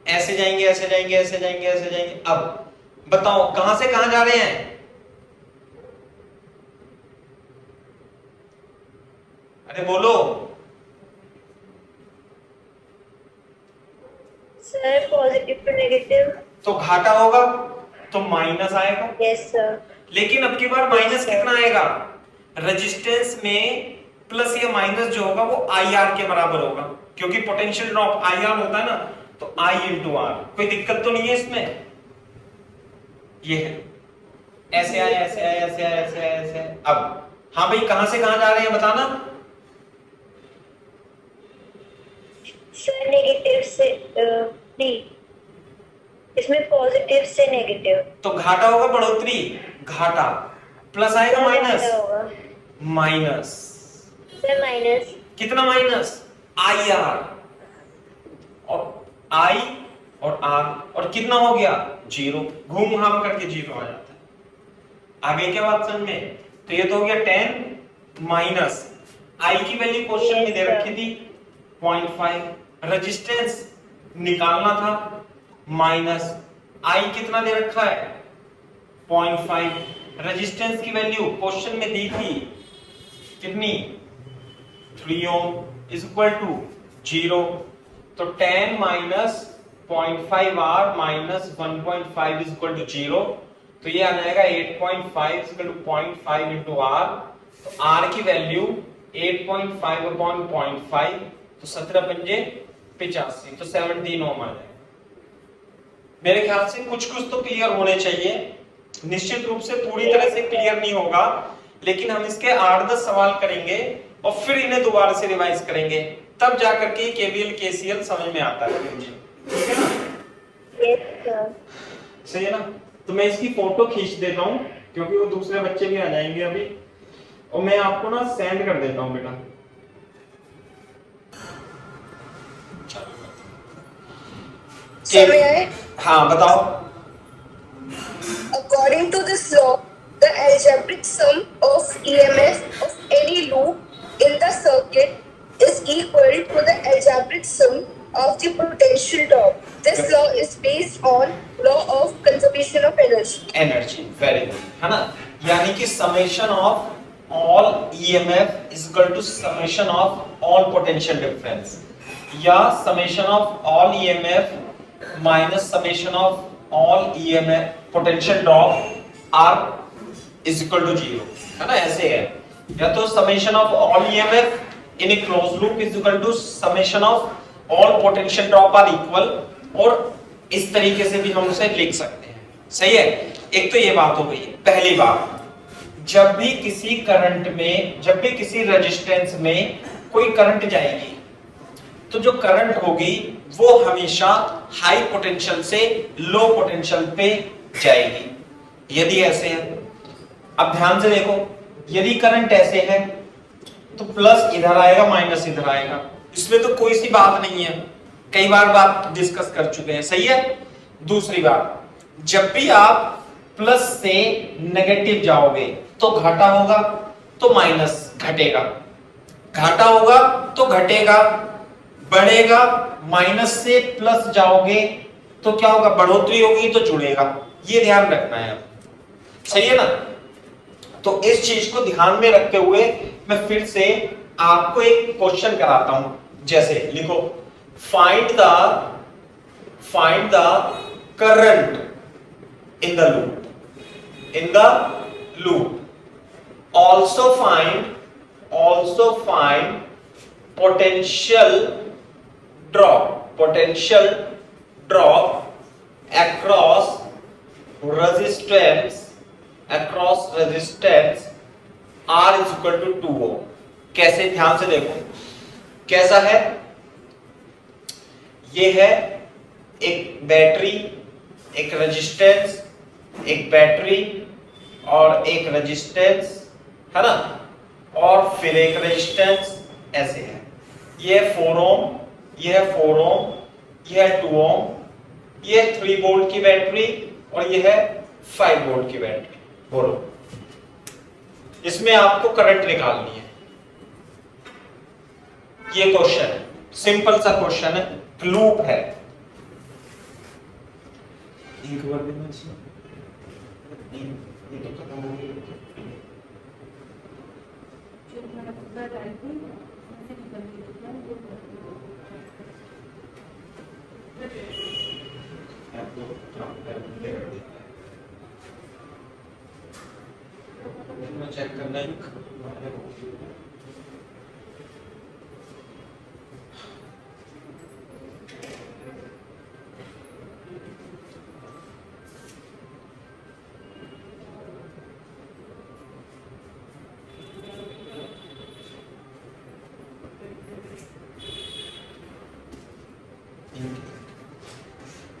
S1: ऐसे जाएंगे, ऐसे जाएंगे, ऐसे जाएंगे, ऐसे जाएंगे। अब बताओ कहां से कहां जा रहे हैं? अरे बोलो।
S2: Sir positive to negative.
S1: तो घाटा होगा तो माइनस आएगा।
S2: Yes sir.
S1: लेकिन अब की बार माइनस कितना आएगा? रेजिस्टेंस में प्लस या माइनस जो होगा वो IR के बराबर होगा, क्योंकि पोटेंशियल ड्रॉप IR होता है ना, तो I इंटू आर। कोई दिक्कत तो नहीं है इसमें? ये है, ऐसे आए, ऐसे आए, ऐसे आए, ऐसे आए, ऐसे आए। अब हाँ भाई कहां से कहां जा रहे हैं बताना?
S2: सर नेगेटिव से नहीं, इसमें पॉजिटिव से नेगेटिव।
S1: तो घाटा होगा बढ़ोतरी? घाटा। प्लस आएगा माइनस? माइनस।
S2: Sir minus. कितना
S1: माइनस? IR और I और R, और कितना हो गया? 0। घूम घाम करके 0 आ जाता है। आगे क्या बात समझ में? तो ये तो हो गया 10 माइनस आई की वैल्यू क्वेश्चन में दे रखी थी 0.5, रेजिस्टेंस निकालना था माइनस आई कितना दे रखा है 0.5, रेजिस्टेंस की वैल्यू क्वेश्चन में दी थी कितनी 3 ओम इज इक्वल टू 0, तो 10 minus 0.5 R minus 1.5 is equal to 0, तो ये आ जाएगा 8.5 is equal to 0.5 into R, तो आर की वैल्यू 8.5 अपॉन 0.5, तो 17 पंजे 85, तो 17 ओम आ जाएगा। मेरे ख्याल से कुछ कुछ तो क्लियर होने चाहिए, निश्चित रूप से पूरी तरह से क्लियर नहीं होगा, लेकिन हम इसके 8-10 सवाल करेंगे और फिर इन्हें दोबारा से रिवाइज करेंगे, तब जाकर के केवीएल केसीएल समझ में आता है मुझे, ठीक है ना?
S2: Yes, sir.
S1: सही है ना? तो मैं इसकी फोटो खींच देता हूं क्योंकि वो दूसरे बच्चे भी आ जाएंगे अभी, और मैं आपको ना सेंड कर देता हूं बेटा।
S2: So may I?
S1: हाँ बताओ।
S2: According to this law, the algebraic sum of EMF of any loop in the circuit is equal to the algebraic sum of the potential drop. This law is based on law of conservation of energy.
S1: Energy, very good, है ना? यानी कि summation of all EMF is equal to summation of all potential difference, या summation of all EMF minus summation of all EMF potential drop are is equal to 0, है ना? ऐसे है, या तो summation of all EMF in a close loop is equal to summation of all potential drop are equal, और इस तरीके से भी हम उसे लिख सकते हैं, सही है? एक तो ये बात हो गई। पहली बात, जब भी किसी करंट में, जब भी किसी रेजिस्टेंस में कोई करंट जाएगी, तो जो करंट होगी वो हमेशा हाई पोटेंशियल से लो पोटेंशियल पे जाएगी। यदि ऐसे है, अब ध्यान से देखो, यदि करंट ऐसे है तो प्लस इधर आएगा माइनस इधर आएगा, इसमें तो कोई सी बात नहीं है, कई बार बात डिस्कस कर चुके हैं, सही है? दूसरी बात, जब भी आप प्लस से नेगेटिव जाओगे तो घाटा होगा तो माइनस घटेगा, घाटा होगा तो घटेगा, बढ़ेगा, माइनस से प्लस जाओगे तो क्या होगा, बढ़ोतरी होगी तो जुड़ेगा, ये ध्यान रखना है, सही है ना? तो इस चीज को ध्यान में रखते हुए मैं फिर से आपको एक क्वेश्चन कराता हूं, जैसे लिखो, find the current in the loop, also find potential drop across resistance R is equal to 2 ohm। कैसे, ध्यान से देखो कैसा है, ये है एक बैटरी, एक रेजिस्टेंस, एक बैटरी और एक रेजिस्टेंस, है ना? और फिर एक रेजिस्टेंस, ऐसे है, ये है 4 ओम, ये है 4 ओम, ये है 2 ओम, ये है 3 वोल्ट की बैटरी और ये है 5 वोल्ट की बैटरी। बोलो, इसमें आपको करंट निकालनी है, ये क्वेश्चन है, सिंपल सा क्वेश्चन है, लूप है। एक बार देना इसमें, ये तो खत्म हो गया। चेक करना है,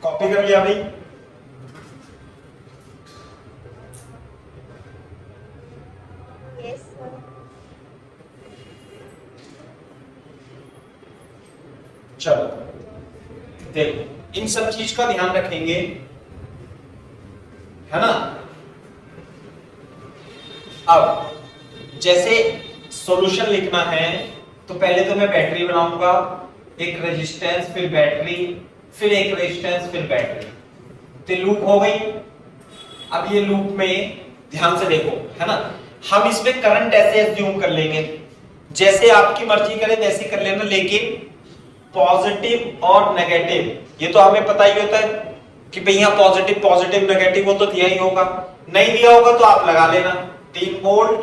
S1: कॉपी कर लिया भाई?
S2: Yes, sir.
S1: चलो देखो, इन सब चीज का ध्यान रखेंगे, है ना? अब जैसे सॉल्यूशन लिखना है तो पहले तो मैं बैटरी बनाऊंगा, एक रेजिस्टेंस फिर बैटरी फिर एक रेजिस्टेंस फिर बैटरी, तो लूप हो गई। अब ये लूप में ध्यान से देखो, है ना, हम इसमें करंट ऐसे एज्यूम कर लेंगे, जैसे आपकी मर्जी करे वैसे कर लेना, लेकिन पॉजिटिव और नेगेटिव ये तो हमें पता ही होता है कि भाई यहाँ पॉजिटिव पॉजिटिव नेगेटिव वो तो दिया ही होगा, नहीं दिया होगा तो आप लगा लेना 3 वोल्ट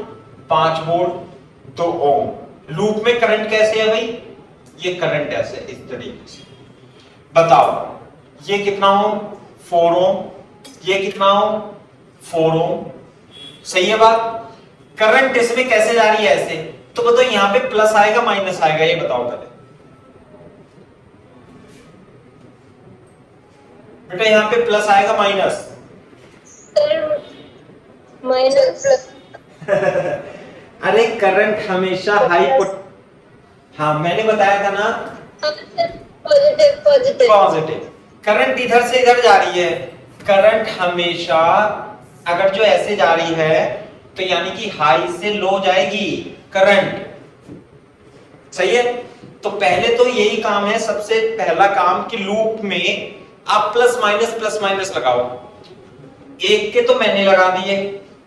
S1: 5 वोल्ट 2 ओम। लूप में करंट कैसे है भाई, ये करंट ऐसे इस तरीके से, बताओ ये कितना ओम 4 ओम, ये कितना ओम 4 ओम, सही है बात। करंट इसमें कैसे जा रही है ऐसे, तो बताओ यहां पे प्लस आएगा माइनस आएगा, ये बताओ पहले बेटा, यहां पे प्लस आएगा माइनस
S2: माइनस प्लस।
S1: अरे करंट हमेशा हाई पुट, हाँ मैंने बताया था ना
S2: पॉजिटिव पॉजिटिव
S1: पॉजिटिव, करंट इधर से इधर जा रही है, करंट हमेशा अगर जो ऐसे जा रही है तो यानी कि हाई से लो जाएगी करंट, सही है। तो पहले तो यही काम है, सबसे पहला काम कि लूप में आप प्लस माइनस लगाओ। एक के तो मैंने लगा दिए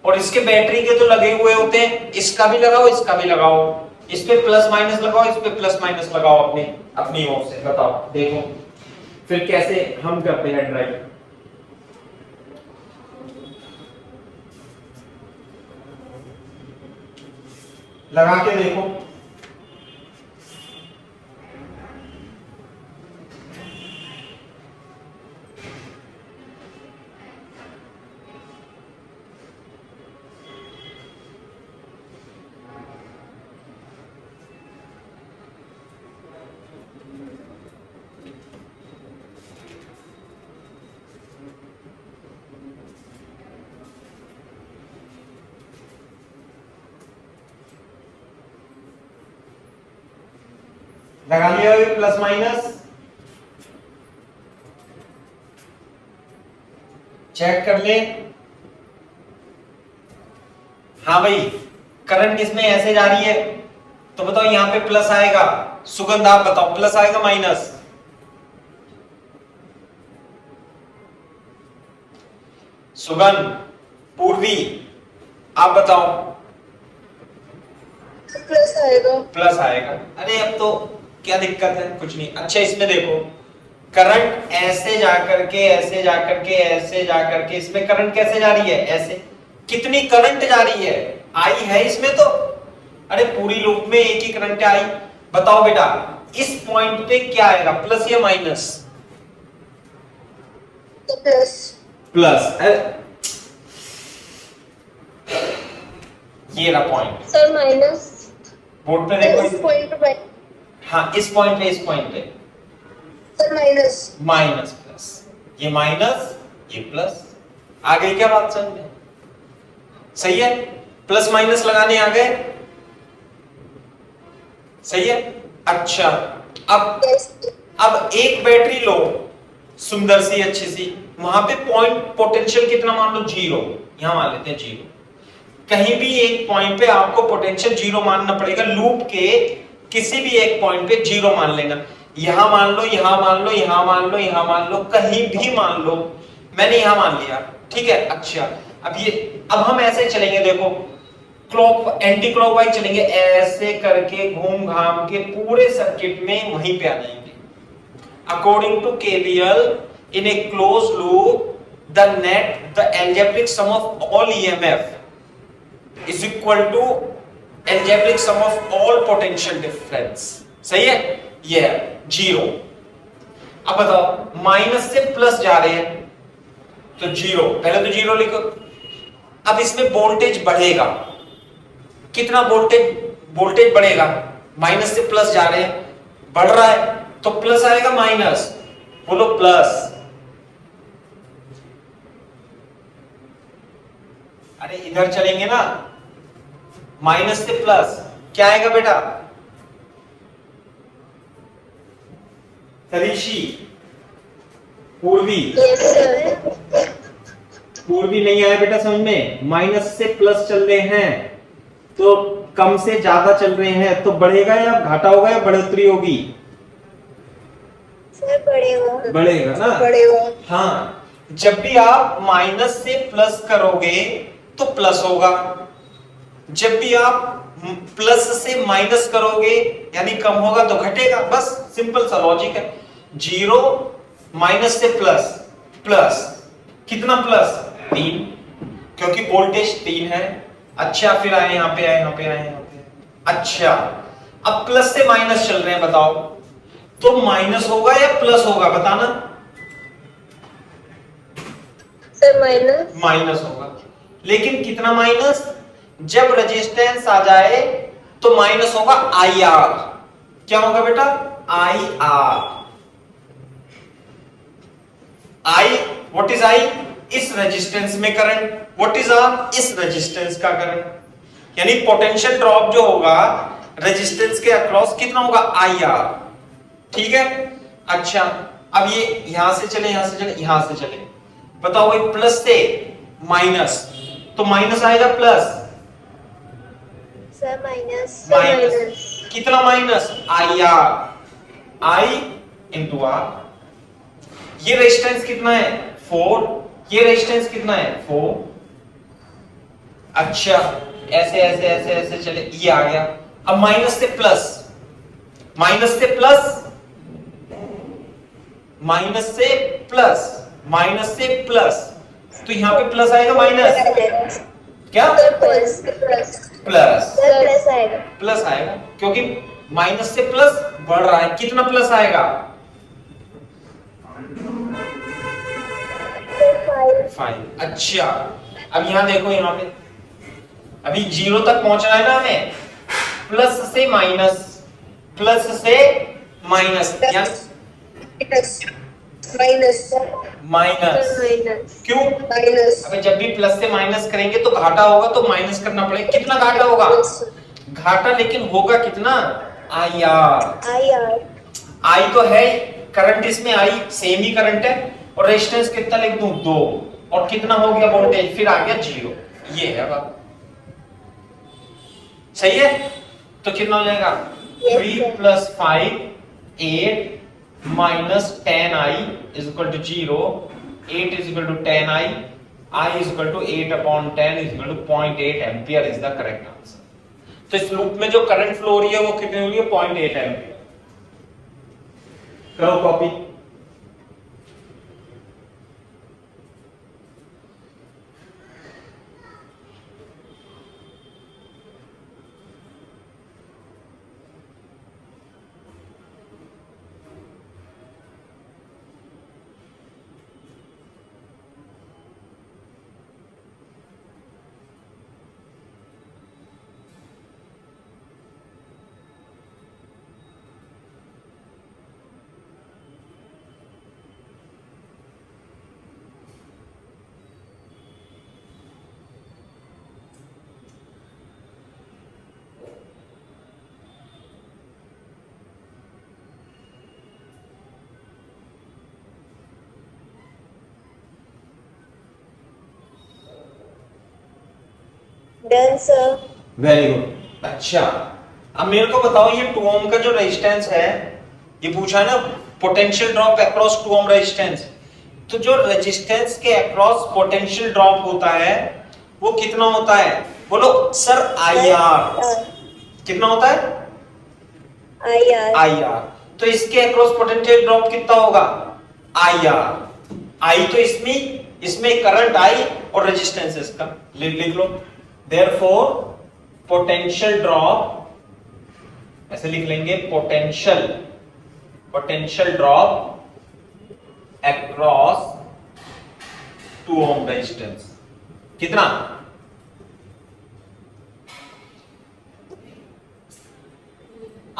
S1: और इसके बैटरी के तो लगे हुए होते हैं, इसका भी लगाओ इसका भी लगाओ, इस पे प्लस माइनस लगाओ इस पे प्लस माइनस लगाओ अपनी ओर से, बताओ देखो फिर कैसे हम करते हैं ड्राइव। लगा के देखो, लगा लिया प्लस माइनस, चेक कर ले। हाँ भाई करंट इसमें ऐसे जा रही है तो बताओ यहां पे प्लस आएगा, सुगंध आप बताओ प्लस आएगा माइनस, सुगंध पूर्वी आप बताओ
S2: प्लस आएगा।
S1: प्लस आएगा। अरे अब तो क्या दिक्कत है, कुछ नहीं। अच्छा इसमें देखो करंट ऐसे जाकर के ऐसे जाकर के ऐसे जाकर के, इसमें करंट कैसे जा रही है ऐसे, कितनी करंट जा रही है आई है इसमें तो, अरे पूरी लूप में एक ही करंट आई। बताओ बेटा इस पॉइंट पे क्या आएगा, प्लस या माइनस?
S2: Plus
S1: plus. ये रहा पॉइंट
S2: सर, माइनस
S1: बोर्ड पे देखो
S2: इस पॉइंट पे।
S1: हाँ इस पॉइंट पे
S2: सर माइनस
S1: माइनस प्लस, ये माइनस ये प्लस, आ गई क्या बात समझ में? सही है, प्लस माइनस लगाने आ गए, सही है। अच्छा अब एक बैटरी लो सुंदर सी अच्छी सी, वहां पे पॉइंट पोटेंशियल कितना मान लो 0, यहां मान लेते हैं 0। कहीं भी एक पॉइंट पे आपको पोटेंशियल 0 मानना पड़ेगा, लूप के किसी भी एक पॉइंट पे 0 मान लेना, यहां मान लो यहां मान लो यहां मान लो यहां मान लो कहीं भी मान लो, मैंने यहां मान लिया, ठीक है। अच्छा अब हम ऐसे चलेंगे, देखो क्लॉक एंटी क्लॉकवाइज चलेंगे, ऐसे करके घूम घाम के पूरे सर्किट में वहीं पे आ जाएंगे। According to KVL in a close loop the net the algebraic sum of all EMF is equal to algebraic sum of all potential difference, सही है, ये है 0। अब बताओ माइनस से प्लस जा रहे हैं तो 0, पहले तो 0 लिखो। अब इसमें वोल्टेज बढ़ेगा, कितना वोल्टेज बढ़ेगा, माइनस से प्लस जा रहे हैं, बढ़ रहा है तो प्लस आएगा माइनस, बोलो प्लस। अरे इधर चलेंगे ना, माइनस से प्लस क्या आएगा बेटा? तरीशी पूर्वी, पूर्वी नहीं आया बेटा समझ में, माइनस से प्लस चल रहे हैं तो कम से ज्यादा चल रहे हैं तो बढ़ेगा या घाटा होगा या बढ़ोतरी होगी?
S2: सर बढ़ेगा।
S1: बढ़ेगा ना?
S2: बढ़ेगा।
S1: हाँ, जब भी आप माइनस से प्लस करोगे तो प्लस होगा, जब भी आप प्लस से माइनस करोगे यानी कम होगा तो घटेगा। बस सिंपल सा लॉजिक है। जीरो माइनस से प्लस, प्लस कितना प्लस? 3, क्योंकि वोल्टेज 3 है। अच्छा, फिर आए यहाँ पे, आए यहाँ पे, आए यहाँ पे। अच्छा, अब प्लस से माइनस चल रहे हैं, बताओ तो माइनस होगा या प्लस होगा? बताना।
S2: Sir minus.
S1: माइनस होगा, लेकिन कितना माइनस? जब रेजिस्टेंस आ जाए तो माइनस होगा आई आर। क्या होगा बेटा? I R. I, what is I? इस रेजिस्टेंस में करंट। What is R? इस रेजिस्टेंस का करंट। यानी पोटेंशियल ड्रॉप जो होगा रेजिस्टेंस के अक्रॉस कितना होगा? I R. ठीक है। अच्छा, अब ये यहां से चले, यहां से चले, यहां से चले, बताओ भाई प्लस से माइनस तो माइनस आएगा प्लस।
S2: Sir minus.
S1: माइनस कितना minus? I R. I into R. ये रेजिस्टेंस कितना है? 4। ये रेजिस्टेंस कितना है? 4। अच्छा, ऐसे ऐसे ऐसे ऐसे चले, ये आ गया। अब माइनस से प्लस, माइनस से प्लस, माइनस से प्लस, माइनस से प्लस, तो यहां पे प्लस आएगा माइनस? क्या?
S2: प्लस।
S1: प्लस।
S2: प्लस आएगा।
S1: प्लस आएगा क्योंकि माइनस से प्लस बढ़ रहा है। कितना प्लस आएगा? 5। अच्छा, अब यहां देखो, यहां पे अभी 0 तक पहुंचना है ना हमें। प्लस से माइनस, प्लस से माइनस,
S2: माइनस।
S1: माइनस। क्यों?
S2: माइनस।
S1: अबे जब भी प्लस से माइनस करेंगे तो घाटा होगा तो माइनस करना पड़ेगा। कितना घाटा होगा? घाटा, लेकिन होगा कितना? I R.
S2: I R.
S1: आई तो है, करंट इसमें आई सेम ही करंट है, और रेजिस्टेंस कितना लिख दूं? 2, और कितना हो गया वोल्टेज? फिर आ गया 0। ये है बात। सही है? तो कितना हो जाएगा? 3 + 5 8 minus 10i is equal to 0. 8 is equal to 10i. I is equal to 8/10 is equal to 0.8 ampere is the correct answer. तो इस लूप में जो करंट फ्लो हो रही है वो कितनी हो रही है? 0.8 एम्पियर। करो copy.
S2: Done sir.
S1: Very good. अच्छा, अब मेरे को बताओ ये 2 ओम का जो रेजिस्टेंस है, ये पूछा है ना potential drop across 2 ohm resistance. तो जो रेजिस्टेंस के अक्रॉस पोटेंशियल ड्रॉप होता है वो कितना होता है? बोलो सर। I R. कितना होता है?
S2: आई आर।
S1: I R. तो इसके अक्रॉस पोटेंशियल ड्रॉप कितना होगा? I R. आई तो इसमें करंट आई और रेजिस्टेंस इसका लिख लो। देयरफॉर पोटेंशियल ड्रॉप, ऐसे लिख लेंगे, potential drop across 2 ohm resistance कितना?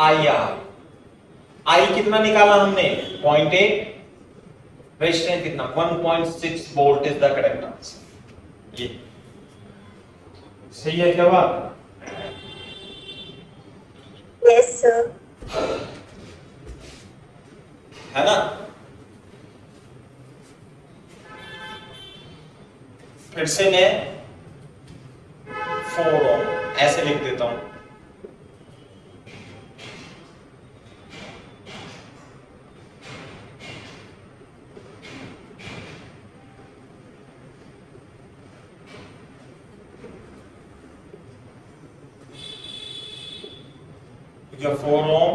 S1: I R. आई कितना निकाला हमने? 0.8। रेजिस्टेंस कितना? 1.6 volt is the correct answer. ये सही है क्या बात?
S2: Yes sir.
S1: है ना? फिर से मैं 4 ओम ऐसे लिख देता हूं। ये 4 ओम,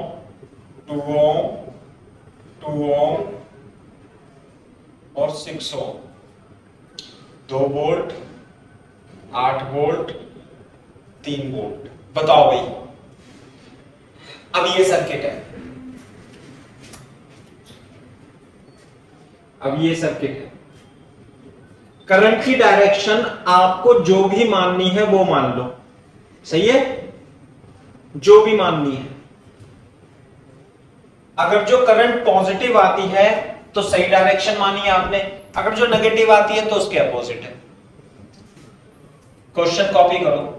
S1: 2 ओम, 2 ओम और 6 ओम, 2 वोल्ट, 8 वोल्ट, 3 वोल्ट। बताओ भाई, अब ये सर्किट है, अब ये सर्किट है। करंट की डायरेक्शन आपको जो भी माननी है वो मान लो, सही है, जो भी माननी है। अगर जो करंट पॉजिटिव आती है तो सही डायरेक्शन मानी है आपने, अगर जो नेगेटिव आती है तो उसके अपोजिट है। क्वेश्चन कॉपी करो।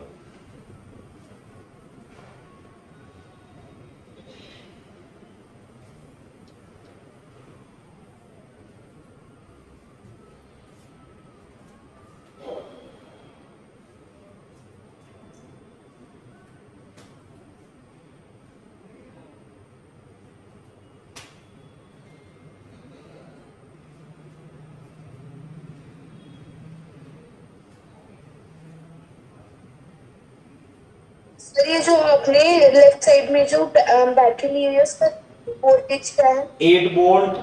S3: सर ये जो आपने लेफ्ट साइड में जो बैटरी ली हुई है उसका वोल्टेज क्या है?
S1: 8 वोल्ट,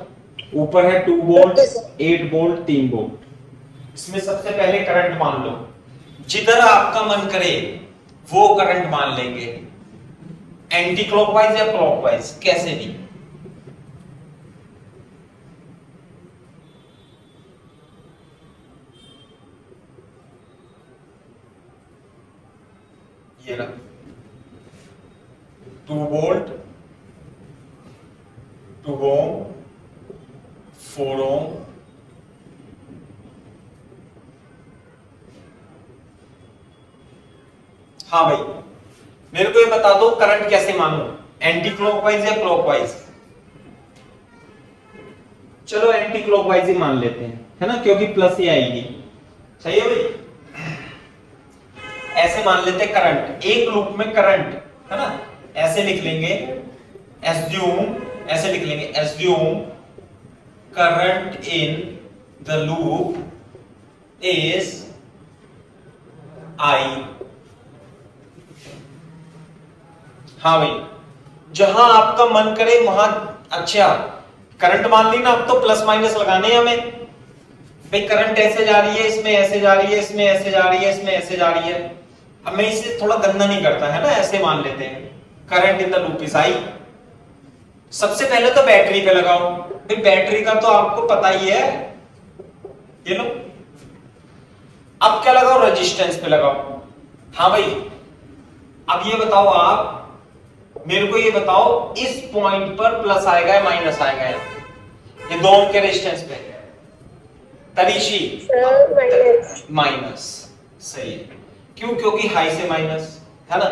S1: ऊपर है 2 वोल्ट, 8 वोल्ट, 3 वोल्ट। इसमें सबसे पहले करंट मान लो, जिधर आपका मन करे वो करंट मान लेंगे, एंटी क्लॉकवाइज या क्लॉकवाइज, कैसे भी। ये रहा 2 वोल्ट, 2 ओम, 4 ओम, हाँ भाई मेरे को ये बता दो करंट कैसे मानूं, एंटी क्लॉकवाइज या क्लॉकवाइज। चलो एंटी क्लॉकवाइज ही मान लेते हैं, है ना, क्योंकि प्लस ही आएगी। सही है भाई, ऐसे मान लेते करंट, एक लूप में करंट, है ना, ऐसे लिख लेंगे, एज्यूम, ऐसे लिख लेंगे, assume current in the loop is I. हाँ भाई, जहां आपका मन करे वहां, अच्छा करंट मान ली ना, अब तो प्लस माइनस लगाने हैं हमें। भाई करंट ऐसे जा रही है, इसमें ऐसे जा रही है, इसमें ऐसे जा रही है, इसमें ऐसे जा रही है। अब मैं इसे थोड़ा गंदा नहीं करता, है ना, ऐसे मान लेते हैं current in the loop is I. सबसे पहले तो बैटरी पे लगाओ, भाई बैटरी का तो आपको पता ही है, ये लो। अब क्या लगाओ, रेजिस्टेंस पे लगाओ। हाँ भाई, अब ये बताओ आप मेरे को, ये बताओ इस पॉइंट पर प्लस आएगा या माइनस आएगा, ये 2 ओम के रेजिस्टेंस पे। तरीशी माइनस, सही है, क्यों, क्योंकि हाई से माइनस, है ना।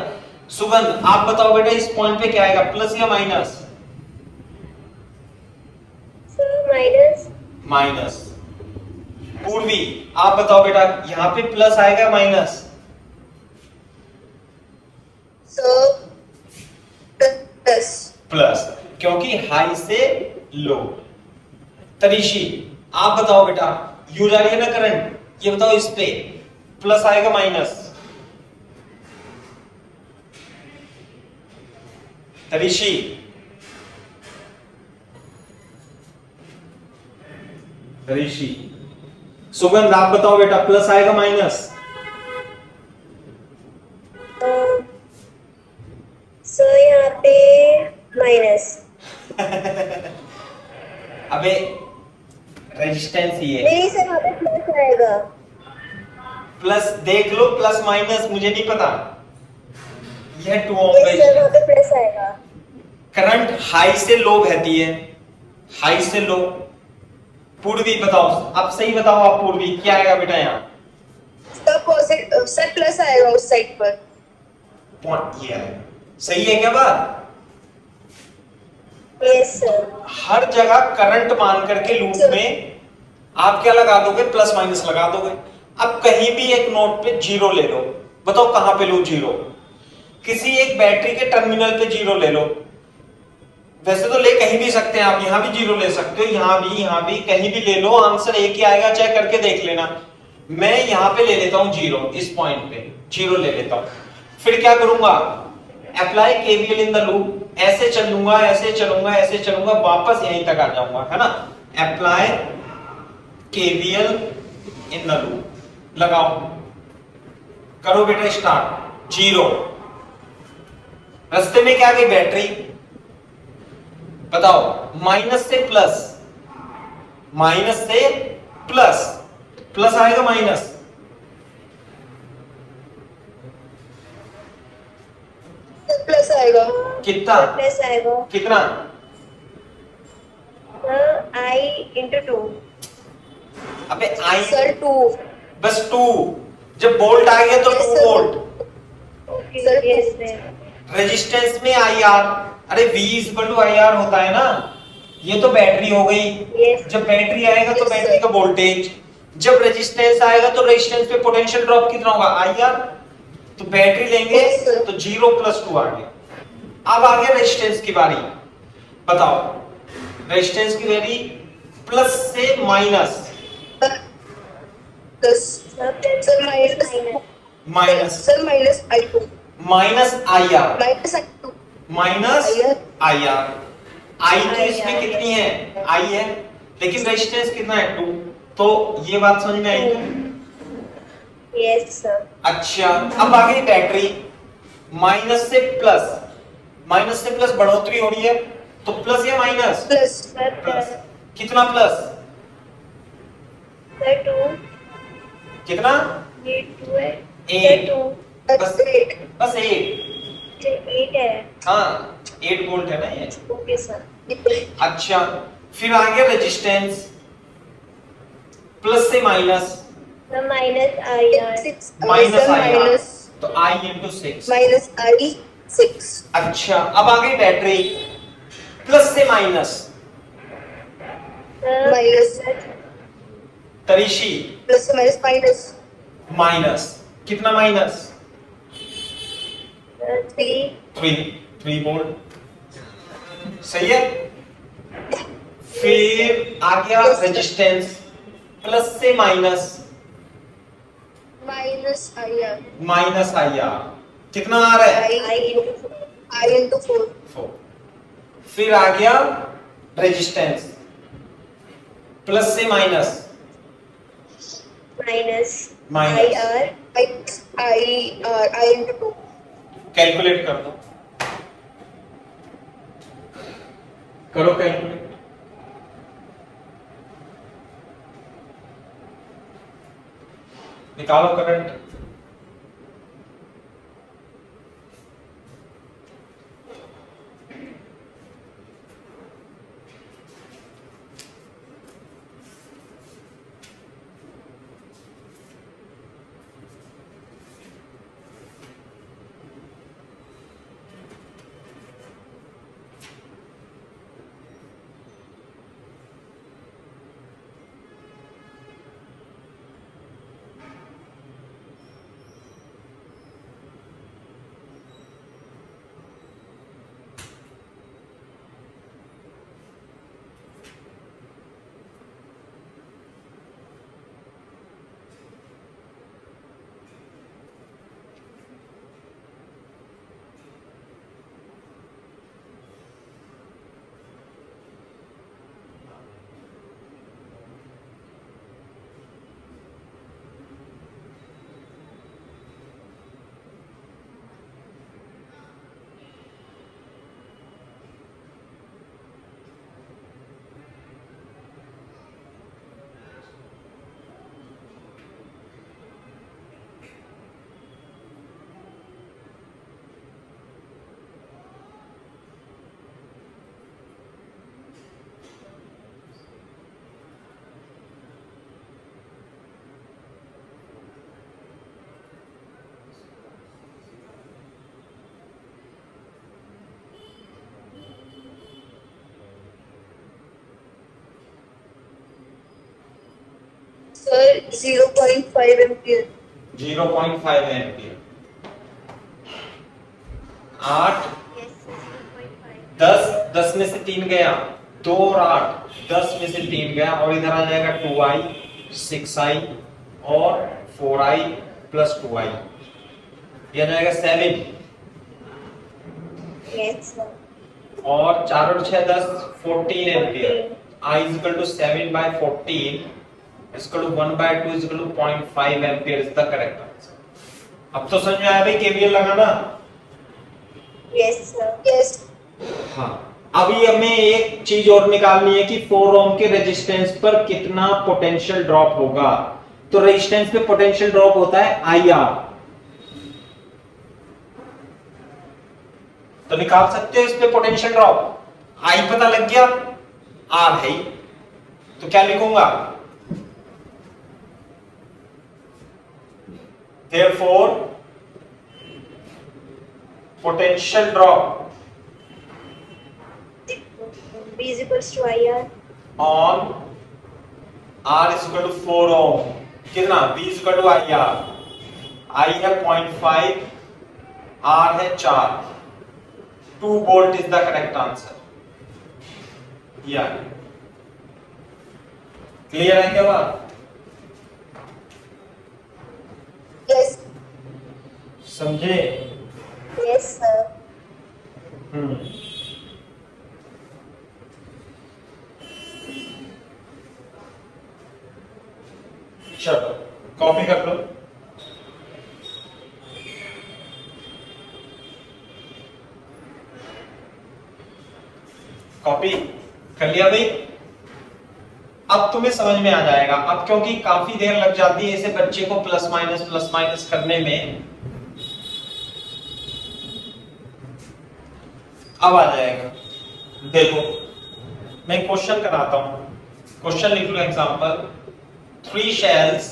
S1: सुगंध आप बताओ बेटा, इस पॉइंट पे क्या आएगा, प्लस या माइनस?
S3: माइनस।
S1: माइनस। पूर्वी आप बताओ बेटा, यहां पे प्लस आएगा माइनस?
S3: प्लस।
S1: प्लस, क्योंकि हाई से लो। तरीशी आप बताओ बेटा, यू जा रही है ना करंट, ये बताओ इस पे प्लस आएगा माइनस? तरीशी तरीशी सुगंध आप बताओ बेटा, प्लस आएगा माइनस?
S3: सर यहाँ पे माइनस।
S1: अबे रेजिस्टेंस ही है।
S3: नहीं सर, यहाँ पे प्लस आएगा।
S1: प्लस देख लो, प्लस माइनस मुझे नहीं पता, यह 2 ओम
S3: सर वहाँ पे प्लस आएगा।
S1: करंट हाई से लो बहती है, हाई से लो। पूर्वी बताओ, अब सही बताओ आप, पूर्वी क्या आएगा बेटा यहाँ?
S3: सर प्लस आएगा उस साइड पर।
S1: पॉइंट ये आएगा, सही है क्या बात?
S3: Yes sir.
S1: हर जगह करंट मान करके लूप में आप क्या लगा दोगे, प्लस माइनस लगा दोगे। अब कहीं भी एक नोड पे जीरो ले लो, बताओ कहां पे लो जीरो? किसी एक बैटरी के टर्मिनल पे जीरो ले लो। वैसे तो ले कहीं भी सकते हैं आप, यहां भी जीरो ले सकते हो, यहां भी कहीं भी ले लो, आंसर एक ही आएगा, चेक करके देख लेना। मैं यहां पे ले लेता हूं जीरो, इस पॉइंट पे जीरो ले लेता हूं, फिर क्या करूंगा, apply KVL in the loop, ऐसे चलूंगा ऐसे चलूंगा ऐसे चलूंगा वापस यहीं तक आ जाऊंगा, है ना। Apply KVL in the loop, लगाओ, करो बेटा स्टार्ट। 0, रास्ते में क्या गई बैटरी, बताओ, माइनस से प्लस, माइनस से प्लस, प्लस आएगा माइनस,
S3: प्लस आएगा।
S1: कितना
S2: प्लस आएगा
S1: कितना,
S2: I into 2।
S1: अबे आई,
S3: सर 2।
S1: बस 2, जब वोल्ट आ गया तो
S3: Yes,
S1: 2
S3: sir.
S1: Volt.
S2: Okay
S3: Sir,
S2: yes sir.
S1: Resistance में आई आर, अरे V equal to I R होता है ना, ये तो बैटरी हो गई।
S2: Yes.
S1: जब बैटरी आएगा तो
S3: Yes,
S1: बैटरी
S3: sir.
S1: का वोल्टेज, जब रेजिस्टेंस आएगा तो रेजिस्टेंस पे पोटेंशियल ड्रॉप कितना होगा, आई आर। तो बैटरी लेंगे
S3: Yes, sir.
S1: तो 0 + 2 आ गया। अब आ गया रेजिस्टेंस की बारी, बताओ रेजिस्टेंस की बारी, प्लस से minus,
S3: plus
S2: sir
S3: sir minus
S1: minus,
S3: sir minus I2
S1: minus I R,
S3: minus I2
S1: minus
S3: IR।
S1: I R. आई तो इसमें
S2: IR,
S1: कितनी है, आई है, लेकिन रेजिस्टेंस कितना है, 2। तो ये बात समझ में आई।
S2: Yes sir.
S1: अच्छा, अब आ गई बैटरी, माइनस से प्लस, माइनस से प्लस बढ़ोतरी हो रही है, तो प्लस या माइनस,
S3: प्लस
S2: सर
S1: प्लस, कितना प्लस,
S2: सर 2
S1: कितना,
S2: ये 2 है
S1: 8,
S2: सर 2
S1: बस
S3: 8
S1: बस 8,
S2: 8 है।
S1: हाँ 8 वोल्ट है ना ये।
S2: Okay sir.
S1: अच्छा, फिर आ गया रेजिस्टेंस, प्लस से minus,
S2: sir minus I R.
S1: Minus I R,
S3: minus
S1: तो I into 6।
S3: माइनस I6
S1: अच्छा, अब आ गई बैटरी, प्लस से माइनस,
S3: माइनस
S1: तरीशी,
S3: प्लस से माइनस माइनस
S1: माइनस, कितना माइनस,
S2: 3
S1: 3 वोल्ट, सही है। फिर आ गया
S3: Yes, sir.
S1: रेजिस्टेंस, प्लस से minus,
S3: minus IR
S1: minus I are, कितना आ रहा है,
S3: I into 4
S1: 4। फिर आ गया रेजिस्टेंस, प्लस से minus,
S2: minus
S1: minus.
S2: I are.
S3: I into 2
S1: calculate कर दो, करो कैलकुलेट, निकालो करंट।
S3: Sir 0.5 ampere
S1: 0.5 ampere. 8 10 10 में से 3 गया, 2 और 8 10 में से 3 गया, और इधर आ जाएगा 2i 6i और 4i प्लस 2i, यह आ जाएगा 7।
S2: Yes, sir.
S1: और 4 और 6 10 14 ampere. I is equal to 7 by 14 is equal to 1 by 2 is equal to 0.5 ampere is the correct answer। अब तो समझ में आया भाई केवीएल लगाना।
S2: Yes, sir.
S3: Yes.
S1: हाँ, अभी हमें एक चीज और निकालनी है कि 4 ओम के रेजिस्टेंस पर कितना पोटेंशियल ड्रॉप होगा। तो रेजिस्टेंस पे पोटेंशियल ड्रॉप होता है IR, तो निकाल सकते हो इस पे पोटेंशियल ड्रॉप। I पता लग गया, R है, तो क्या लिखूंगा, therefore potential drop
S2: V is equals to IR.
S1: on R is equal to 4 ohm, कितना, V is equal to IR, I है 0.5, R है 4, 2 volt is the correct answer. या क्लियर है क्या बात?
S3: Yes.
S1: समझे?
S2: Yes, sir.
S1: चलो कॉपी कर लो। कॉपी कर लिया भाई? अब तुम्हें समझ में आ जाएगा। अब क्योंकि काफी देर लग जाती है इसे बच्चे को प्लस माइनस करने में, अब आ जाएगा। देखो मैं क्वेश्चन कराता हूं, क्वेश्चन लिख लो। Example, 3 shells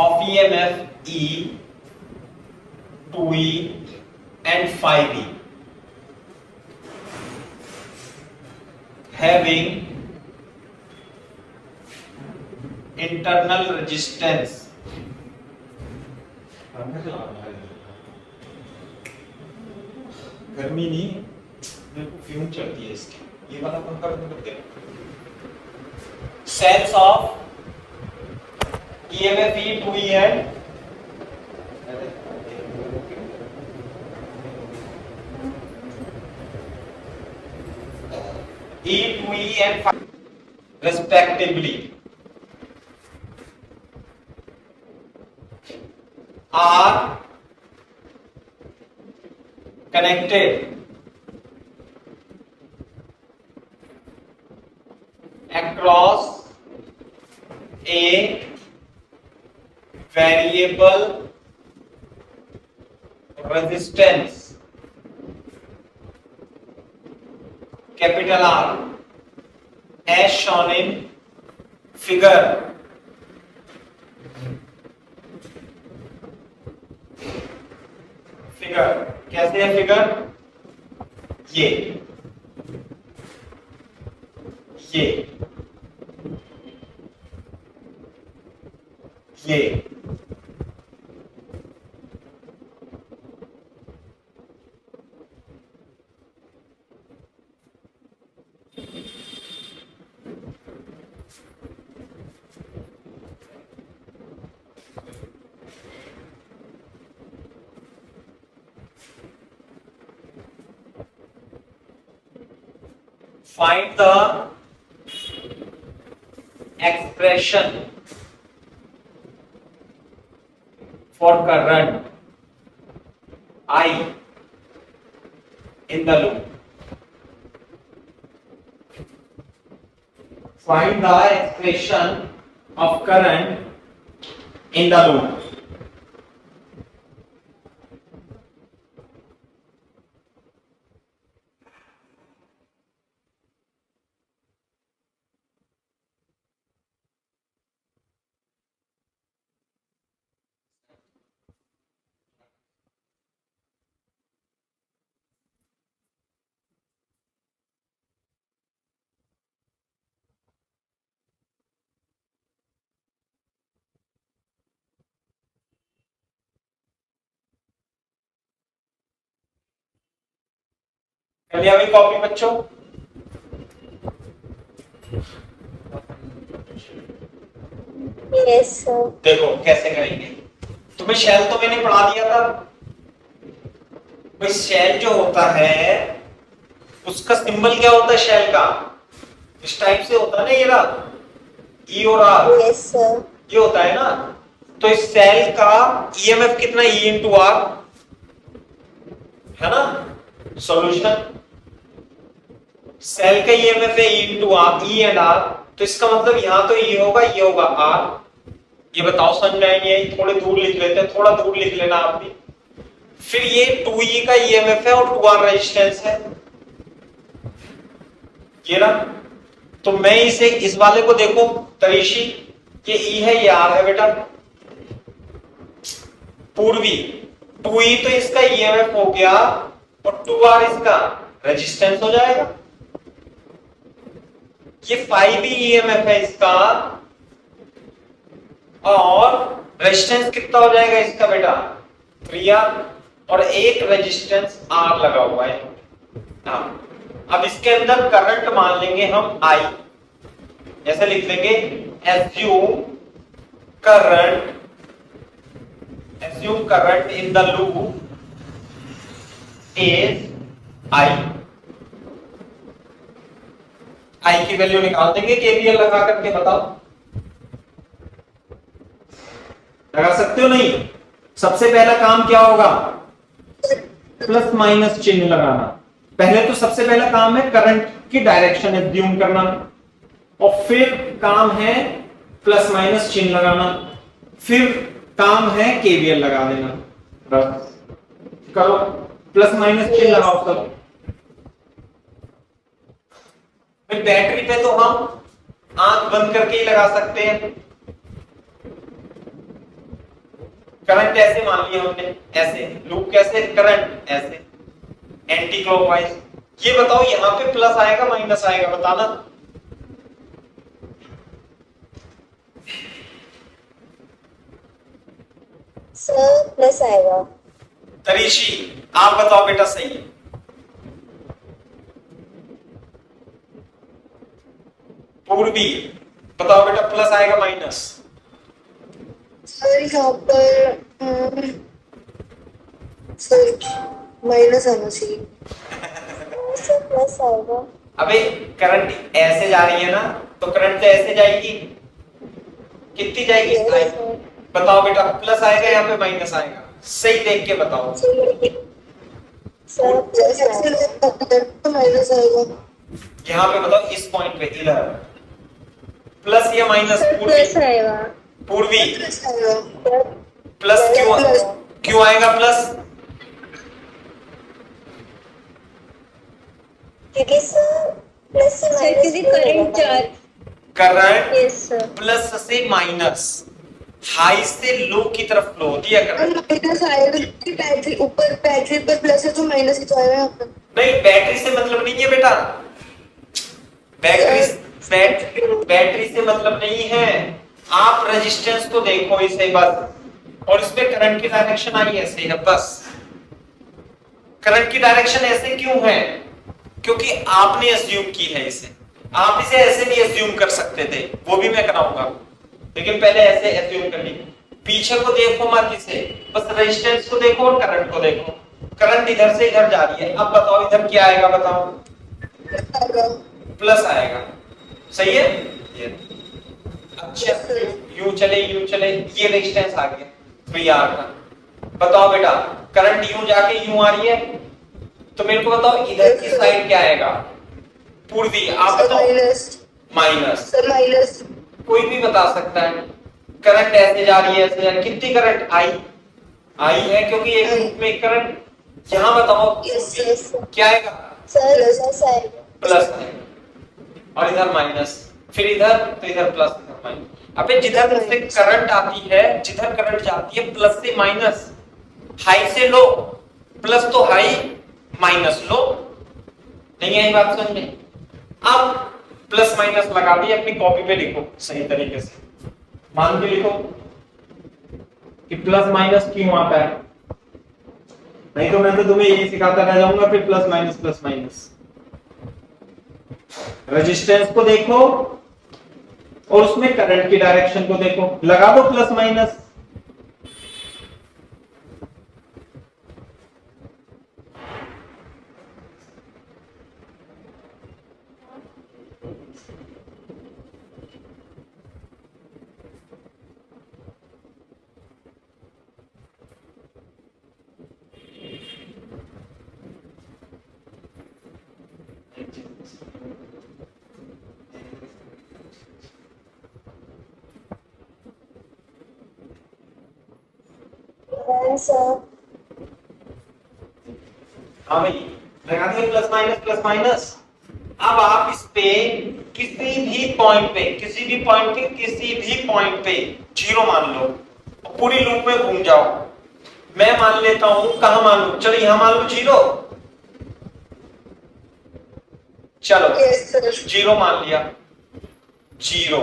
S1: of EMF E, 2E and 5E having internal resistance गर्मी नहीं, मेरे को फ्यूम चलती है इसकी, ये वाला पंखा बंद कर दे। Cells of EMF E, 2E and E, 2E and 5 respectively are connected across a variable resistance capital R as shown in figure। Figure कैसे है? फिगर ये find the expression for current I in the loop। Find the expression of current in the loop। कर लिया भाई copy बच्चों?
S2: Yes, sir.
S1: देखो कैसे करेंगे। तुम्हें शेल तो मैंने पढ़ा दिया था, भाई शेल जो होता है उसका सिंबल क्या होता है शेल का? इस टाइप से होता है ना, ये रहा ई और आर,
S2: Yes, sir.
S1: ये होता है ना। तो इस सेल का ईएमएफ कितना, ई इंटू आर, है ना सॉल्यूशन। सेल का ईएमएफ है E into R, E and R, तो इसका मतलब यहां तो ये होगा आर। ये बताओ समझ में आएंगे? थोड़े दूर लिख लेते हैं, थोड़ा दूर लिख लेना आप भी। फिर ये 2E का ईएमएफ है और 2R रेजिस्टेंस है, ये ना। तो मैं इसे इस वाले को देखो तरीशी, ये E है ये R है बेटा। पूर्वी 2E तो इसका ईएमएफ हो गया और 2R इसका रेजिस्टेंस हो जाएगा। ये 5E ईएमएफ है इसका और रेजिस्टेंस कितना हो जाएगा इसका बेटा 3R, और एक रेजिस्टेंस R लगा हुआ है। हाँ, अब इसके अंदर करंट मान लेंगे हम I, ऐसे लिख लेंगे assume current in the loop is I की वैल्यू निकाल देंगे केवीएल लगा करके, बताओ लगा सकते हो नहीं? सबसे पहला काम क्या होगा? प्लस माइनस चिन्ह लगाना। पहले तो सबसे पहला काम है करंट की डायरेक्शन एज्यूम करना, और फिर काम है प्लस माइनस चिन्ह लगाना, फिर काम है केवीएल लगा देना। बस करो, प्लस माइनस चिन्ह लगाओ सब। फिर बैटरी पे तो हम आंख बंद करके ही लगा सकते हैं। करंट ऐसे मान लिया हमने, ऐसे लूप कैसे, करंट ऐसे एंटी क्लॉकवाइज। ये बताओ यहां पे प्लस आएगा माइनस आएगा, बताना।
S2: सर प्लस आएगा।
S1: तरीशी आप बताओ बेटा, सही है? पूर्वी बताओ बेटा, प्लस आएगा माइनस?
S3: सर यहाँ पर सर माइनस आना चाहिए।
S2: सर प्लस आएगा।
S1: अबे करंट ऐसे जा रही है ना, तो करंट तो ऐसे जाएगी, कितनी जाएगी?
S2: Yes, sir.
S1: बताओ बेटा, प्लस आएगा यहाँ पे माइनस आएगा? सही देख के बताओ।
S2: सर प्लस आएगा।
S3: तो माइनस आएगा।
S1: यहाँ पे बताओ इस पॉइंट पे इधर प्लस या माइनस?
S2: सर प्लस आएगा।
S1: पूर्वी
S3: प्लस आएगा।
S1: प्लस क्यों आएगा प्लस?
S2: क्योंकि सर प्लस से माइनस, क्योंकि current charge,
S1: current
S2: yes sir,
S1: plus से माइनस, हाई से लो की तरफ फ्लो होती है करंट।
S3: माइनस आएगा क्योंकि बैटरी ऊपर, बैटरी पर प्लस है तो माइनस ही तो आएगा यहाँ पर।
S1: नहीं, बैटरी से मतलब नहीं है बेटा, बैटरी से मतलब नहीं है। आप रेजिस्टेंस तो देखो इसे बस, और इसमें करंट की डायरेक्शन आई ऐसे है बस। करंट की डायरेक्शन ऐसे क्यों है? क्योंकि आपने अज्यूम की है इसे। आप इसे ऐसे भी अज्यूम कर सकते थे, वो भी मैं कराऊंगा, लेकिन पहले ऐसे अज्यूम कर ली। पीछे को देखो मत इसे, बस रेजिस्टेंस को देखो और करंट को देखो। करंट इधर से इधर जा रही है, अब बताओ इधर क्या आएगा? बताओ, प्लस आएगा। सही है ये। अच्छा, यूं चले ये रेजिस्टेंस आ गया 3R का। बताओ बेटा, करंट यूं जाके यूं आ रही है, तो मेरे को बताओ इधर की साइड क्या आएगा? पूर्वी, आप बताओ। माइनस।
S3: माइनस
S1: कोई भी बता सकता है। करंट ऐसे जा रही है, ऐसे जा रही है। कितनी करंट आई है क्योंकि एक लूप में करंट। यहां बताओ क्या आएगा?
S2: सर प्लस आएगा।
S1: प्लस आएगा, और इधर माइनस, फिर इधर तो इधर प्लस, इधर माइनस। अबे जिधर से करंट आती है, जिधर करंट जाती है, प्लस से माइनस, हाई से लो, प्लस तो हाई माइनस लो। नहीं आई बात समझ में? अब प्लस माइनस लगा दिए, अपनी कॉपी पे लिखो सही तरीके से, मान के लिखो कि प्लस माइनस क्यों आता है। नहीं तो मैं तो तुम्हें यही सिखाता रह जाऊंगा, फिर प्लस माइनस। रेजिस्टेंस को देखो और उसमें करंट की डायरेक्शन को देखो, लगा दो प्लस माइनस।
S3: sir.
S1: हाँ भाई, लगा दिए प्लस माइनस। अब आप इस पे किसी भी पॉइंट पे जीरो मान लो और पूरी लूप में घूम जाओ। मैं मान लेता हूं, कहां मान लू, चलो यहां मान लो जीरो, चलो
S3: Yes, sir.
S1: जीरो मान लिया, जीरो।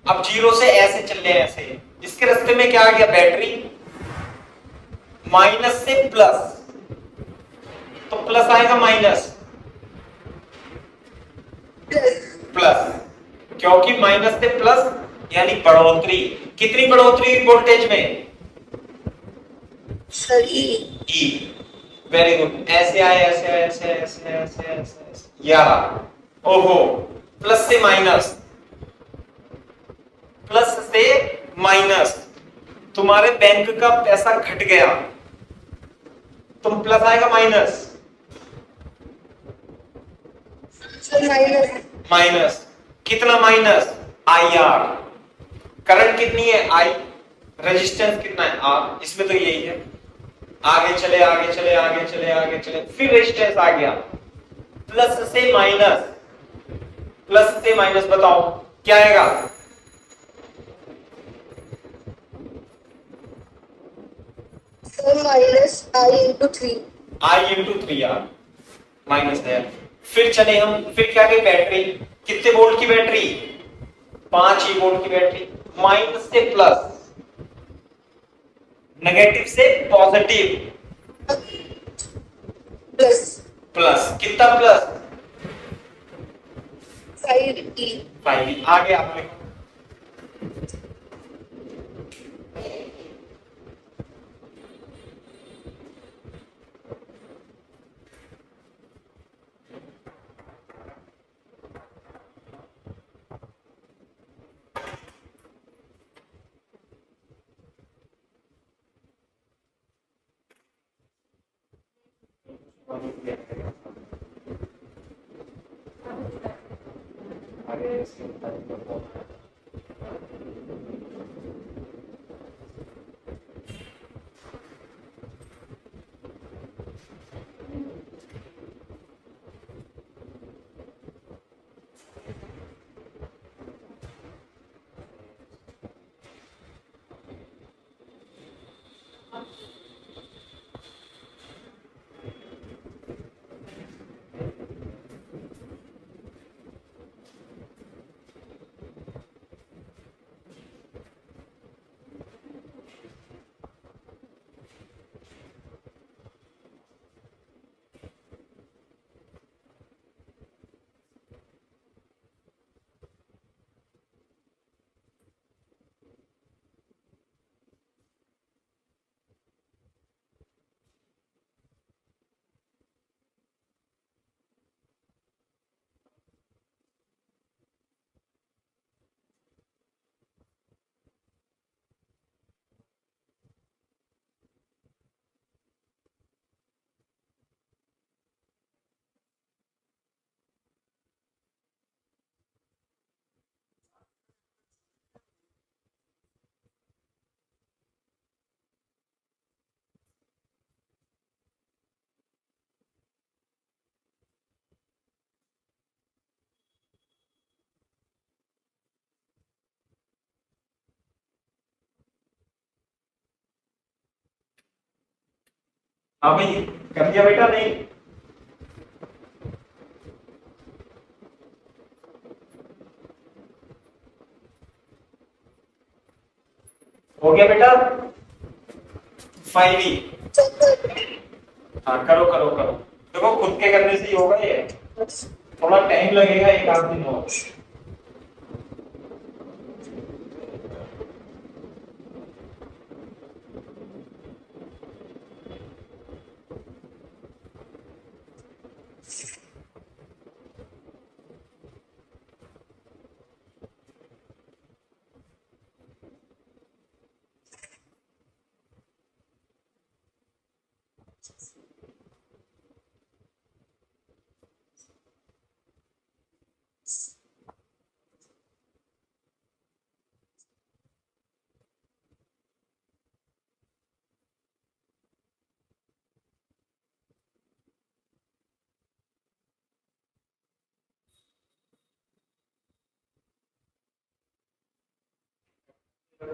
S1: अब जीरो से ऐसे चल रहे हैं, ऐसे इसके रास्ते में क्या आ गया, बैटरी, माइनस से प्लस, तो प्लस आएगा माइनस,
S3: Plus.
S1: प्लस, क्योंकि माइनस से प्लस यानी बढ़ोतरी। कितनी बढ़ोतरी वोल्टेज में,
S3: Sir, E.
S1: ई। वेरी गुड, ऐसे आए, ऐसे आए, ऐसे ऐसे ऐसे ऐसे या, ओहो, प्लस से माइनस, प्लस से माइनस, तुम्हारे बैंक का पैसा घट गया, तुम प्लस आएगा माइनस,
S3: Sir, minus.
S1: माइनस, कितना माइनस, आई आर। करंट कितनी है, आई, रेजिस्टेंस कितना है, आर, इसमें तो यही है। आगे चले आगे चले आगे चले आगे चले, फिर रेजिस्टेंस आ गया, प्लस से माइनस, प्लस से माइनस, बताओ क्या आएगा,
S3: Sir, minus I into 3.
S1: I into three R, minus है। फिर चले हम, फिर क्या गई, बैटरी, कितने वोल्ट की बैटरी, 5 ही वोल्ट की बैटरी, माइनस से प्लस, नेगेटिव से पॉजिटिव,
S3: Plus.
S1: प्लस, कितना प्लस,
S3: 5E.
S1: 5, आगे आप लिखो। हाँ भाई, कर दिया बेटा, नहीं हो गया बेटा, 5E। हाँ करो करो करो, देखो खुद के करने से ही होगा ये, थोड़ा टाइम लगेगा, एक आध दिन और। अरे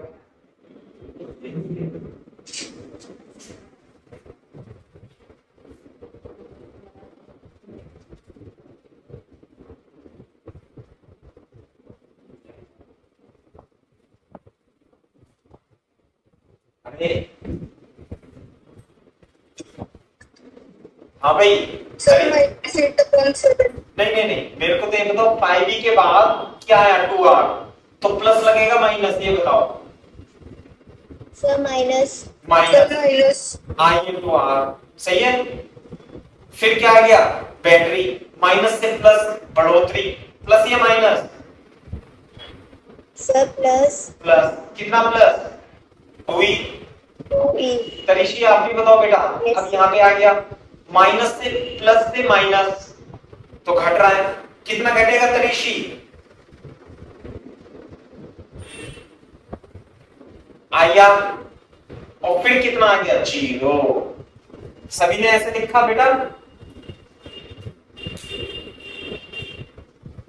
S1: हाँ भाई,
S3: सर -8/7
S1: नहीं नहीं नहीं, मेरे को तो ये बताओ 5e के बाद क्या आया 2r, तो प्लस लगेगा माइनस, ये बताओ।
S2: Sir minus.
S1: Minus i into R, सही है। फिर क्या आ गया, बैटरी, माइनस से प्लस बढ़ोतरी, प्लस या माइनस,
S2: सर प्लस
S1: प्लस, कितना प्लस, 2e।
S2: 2e।
S1: तरीशी आप भी बताओ बेटा।
S2: Yes.
S1: अब यहाँ पे आ गया माइनस से प्लस से माइनस, तो घट रहा है, कितना घटेगा तरीशी, आया, और फिर कितना आ गया, 0। सभी ने ऐसे लिखा बेटा,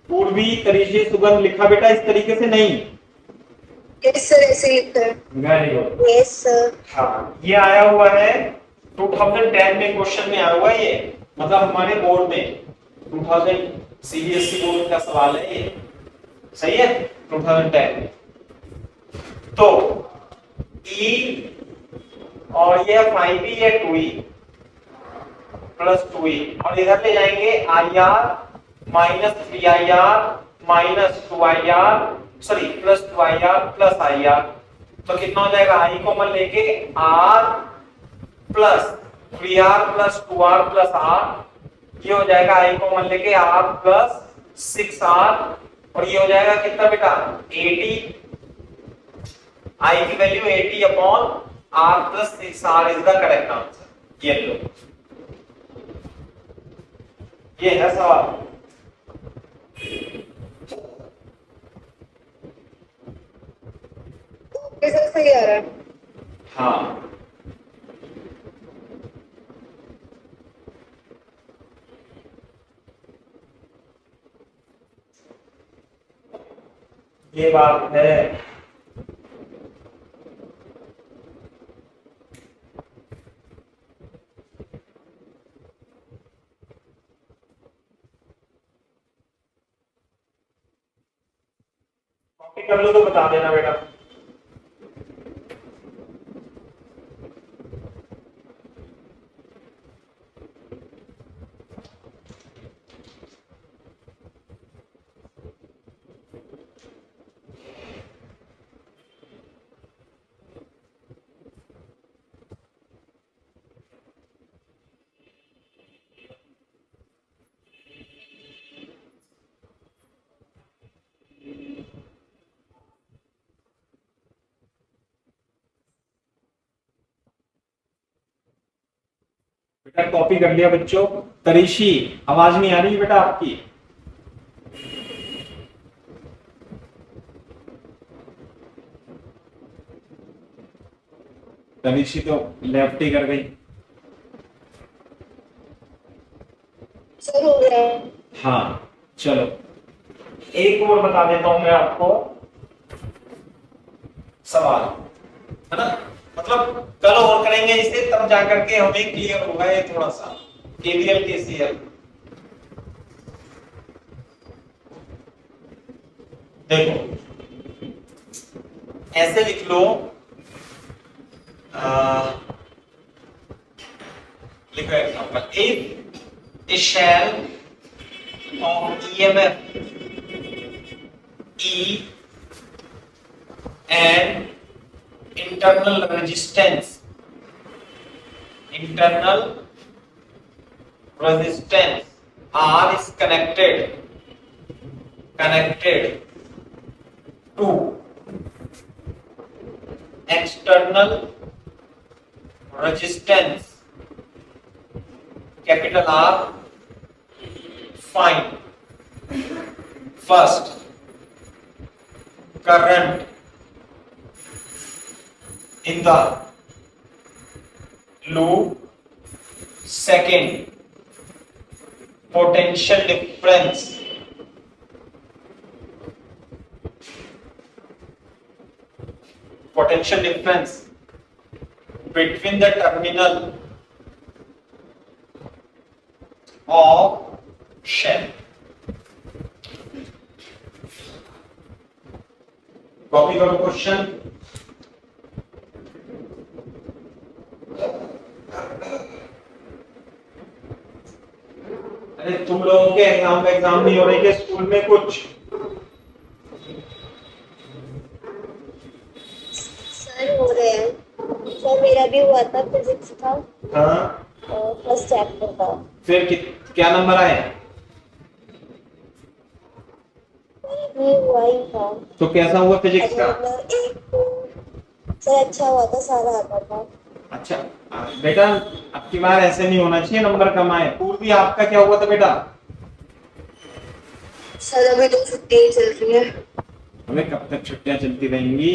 S1: पूर्वी तरीके सुगंध लिखा बेटा इस तरीके से नहीं।
S3: यस सर, ऐसे लिखा है।
S1: Very good.
S2: Yes sir.
S1: हाँ, ये आया हुआ है 2010 में, क्वेश्चन में आया हुआ है ये, मतलब हमारे बोर्ड में 2000 सीबीएसई बोर्ड का सवाल है ये, सही है, 2010 में। तो E और ये 5e या 2e प्लस 2e, और इधर ले जाएंगे IR minus 3IR minus 2IR, sorry plus 2IR plus IR, तो कितना हो जाएगा, I कॉमन लेके R plus 3R plus 2R plus R, ये हो जाएगा I कॉमन लेके R प्लस 6R, और ये हो जाएगा कितना बेटा, 80, I की value 80 upon R plus 6R is the correct answer. ये लो, ये है सवाल।
S3: रिजल्ट सही आ रहा है।
S1: हाँ, ये बात है। कॉपी कर लो तो बता देना बेटा। बेटा कॉपी कर लिया बच्चों। तरीशी, आवाज नहीं आ रही बेटा आपकी। तरीशी तो लेफ्ट ही कर गई।
S3: सर हो गया।
S1: हाँ चलो, एक और बता देता हूं मैं आपको सवाल, है ना, मतलब कल और करेंगे इसे, तब जाकर के हमें क्लियर होगा ये थोड़ा सा केवीएल केसीएल। देखो ऐसे लिख लो, लिखो example, if a cell of EMF E and internal resistance R is connected to external resistance capital R, find first current in the loop, second potential difference potential difference between the terminal of shell. Copy करो question. अरे तुम लोगों के exam नहीं हो रहे क्या school में कुछ?
S2: सर हो रहे हैं सर, मेरा भी हुआ था, फिजिक्स था
S1: हाँ,
S2: फर्स्ट चैप्टर का।
S1: फिर क्या नंबर आए?
S2: ये हुआ ही था।
S1: तो कैसा हुआ फिजिक्स का?
S2: मतलब एक सर अच्छा हुआ था, सारा आता था।
S1: अच्छा बेटा, अब की बार ऐसे नहीं होना चाहिए नंबर कम आए। पूर्वी आपका क्या हुआ था बेटा?
S3: सर अभी तो छुट्टियां चल रही है।
S1: हमें कब तक छुट्टियां चलती रहेंगी?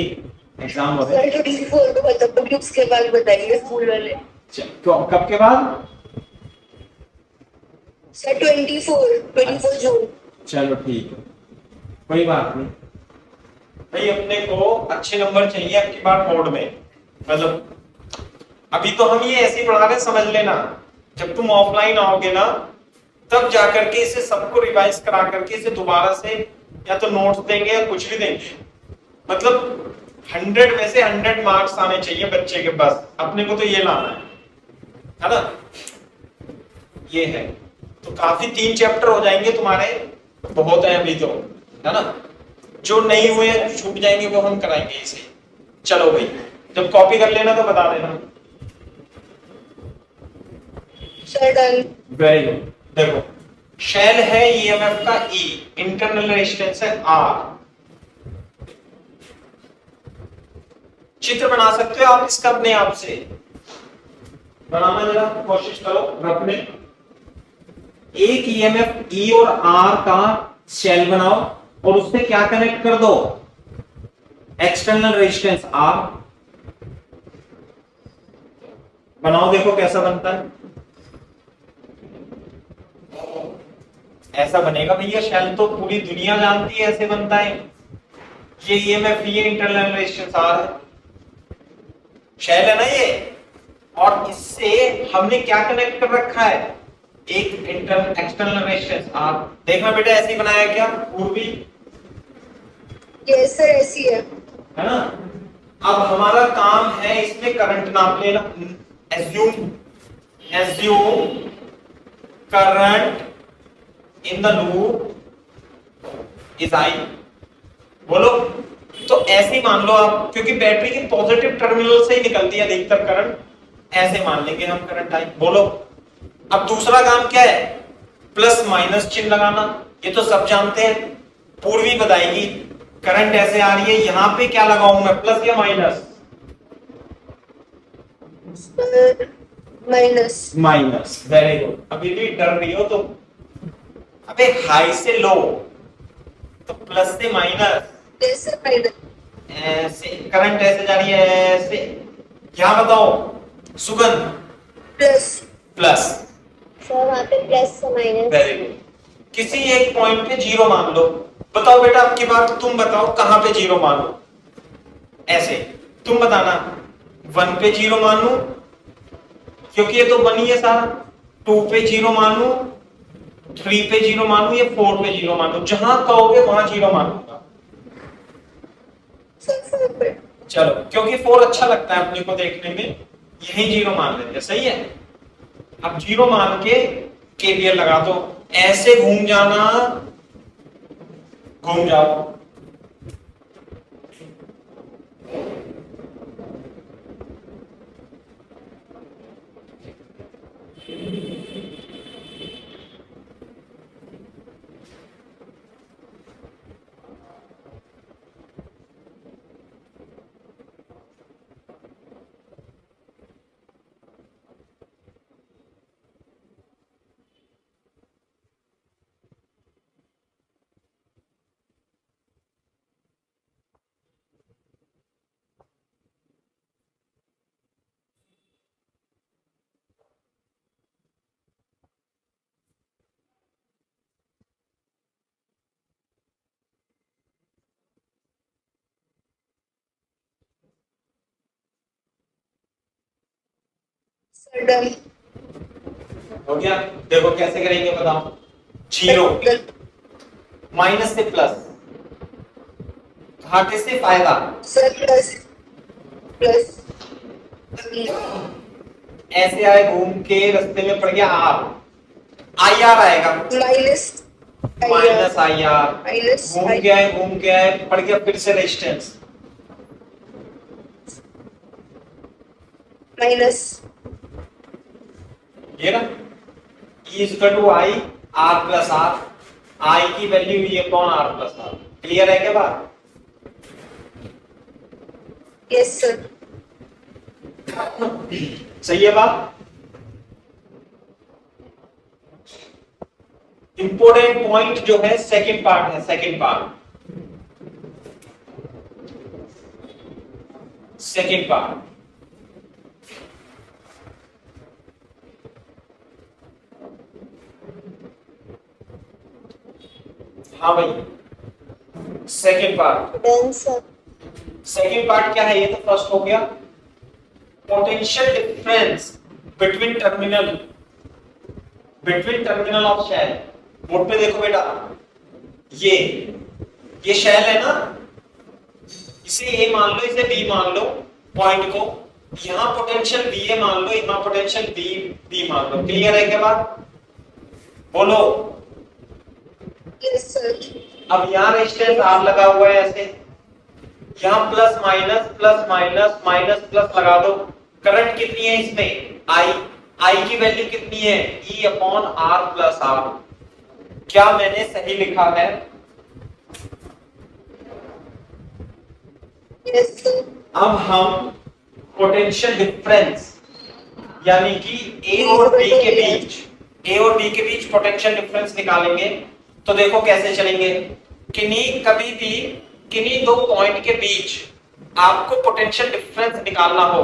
S1: एग्जाम हो रहे हैं।
S3: सर 24 को बताओगे, उसके बाद बताएंगे स्कूल वाले।
S1: कब के बाद?
S3: सर 24 जून।
S1: चलो ठीक है, कोई बात नहीं भाई। अपने को अच्छे नंबर चाहिए अब की बार बोर्ड में। मतलब अभी तो हम ये ऐसे ही पढ़ा रहे, समझ लेना। जब तुम ऑफलाइन आओगे ना, तब जाकर के इसे सबको रिवाइज करा करके इसे दोबारा से या तो नोट्स देंगे या कुछ भी देंगे। मतलब 100 में से 100 मार्क्स आने चाहिए बच्चे के पास। अपने को तो ये लाना है ना? ये है तो काफी 3 चैप्टर हो जाएंगे तुम्हारे, बहुत है अभी तो, है ना? जो नहीं हुए छूट जाएंगे वो हम कराएंगे इसे। चलो भाई, जब कॉपी कर लेना तो बता देना।
S3: Sir done.
S1: Very good. देखो, शेल है ईएमएफ का ई, इंटरनल रेजिस्टेंस है आर। चित्र बना सकते हो आप इसका अपने आप से। बनाना जरा कोशिश करो रफ में। एक ईएमएफ ई और आर का शेल बनाओ और उससे क्या कनेक्ट कर दो? External resistance R. बनाओ, देखो कैसा बनता है। ऐसा बनेगा भैया, शेल तो पूरी दुनिया जानती है ऐसे बनता है। ये ईएमएफ, ये इंटरनल रेजिस्टेंस आर है, शेल है ना ये। और इससे हमने क्या कनेक्ट कर रखा है? एक एक्सटर्नल रेजिस्टेंस आर। देखना बेटा, ऐसे ही बनाया क्या पूर्वी?
S3: यस सर ऐसी है।
S1: है ना? अब हमारा काम है इसमें करंट नाप लेना। Assume current in the loop is I. बोलो। तो ऐसे ही मान लो आप, क्योंकि बैटरी की पॉजिटिव टर्मिनल से ही निकलती है अधिकतर करंट, ऐसे मान लेंगे हम करंट आई। बोलो। अब दूसरा काम क्या है? प्लस माइनस चिन्ह लगाना। ये तो सब जानते हैं, पूर्वी बताएगी। करंट ऐसे आ रही है, यहां पे क्या लगाऊं मैं, प्लस या minus?
S3: Minus.
S1: Minus. Very good. अभी भी डर रही हो तो? अबे हाई से लो तो प्लस से माइनस,
S3: यस सर माइनस।
S1: ऐसे करंट ऐसे जा रही है ऐसे। यहां बताओ सुगंध।
S3: प्लस।
S1: प्लस।
S2: सर वहाँ पे प्लस से माइनस।
S1: Very good. किसी एक पॉइंट पे जीरो मान लो। बताओ बेटा, अब की बात तुम बताओ कहां पे जीरो मानो? ऐसे तुम बताना। 1 पे जीरो मानू क्योंकि ये तो 1 ही है सारा। 2 पे जीरो मानू, 3 पे जीरो मानू या 4 पे जीरो मानू? जहां कहोगे वहां जीरो मानूंगा।
S3: सर 4 पे।
S1: चलो, क्योंकि 4 अच्छा लगता है अपने को देखने में, यही जीरो मान लेते हैं। सही है। अब जीरो मान के केवीएल लगा दो। ऐसे घूम जाना, घूम जाओ।
S3: Sir, done.
S1: हो गया। देखो कैसे करेंगे बताओ। जीरो माइनस से प्लस, घाटे से फायदा।
S3: Sir, plus.
S1: ऐसे आए घूम के रास्ते में पड़ गया आर, आई आर आएगा,
S3: Minus
S1: minus I are.
S3: minus
S1: घूम के आए पड़ गया फिर से रेजिस्टेंस,
S3: minus
S1: ये ना E is equal to I R plus R, I की value E upon R plus R. Clear है क्या बात?
S3: yes sir.
S1: सही है बात? इंपोर्टेंट पॉइंट जो है सेकंड पार्ट है, सेकंड पार्ट हाँ भाई, second part.
S3: Done sir.
S1: Second part क्या है? ये तो फर्स्ट हो गया। Potential difference between terminal of cell. Board पे देखो बेटा, ये शेल है ना, इसे ए मान लो, इसे बी मान लो, पॉइंट को। यहां पोटेंशियल बी ए मान लो, यहां पोटेंशियल बी मान लो। क्लियर है क्या बात? बोलो।
S3: Yes sir.
S1: अब यहां रेजिस्टेंस आर लगा हुआ है ऐसे, यहां plus minus plus minus minus plus लगा दो। करंट कितनी है इसमें? आई की वैल्यू कितनी है? E upon R plus R. क्या मैंने सही लिखा है?
S3: Yes sir.
S1: अब हम पोटेंशियल डिफरेंस यानी कि ए और बी के बीच पोटेंशियल डिफरेंस निकालेंगे। तो देखो कैसे चलेंगे। किन्हीं दो पॉइंट के बीच आपको पोटेंशियल डिफरेंस निकालना हो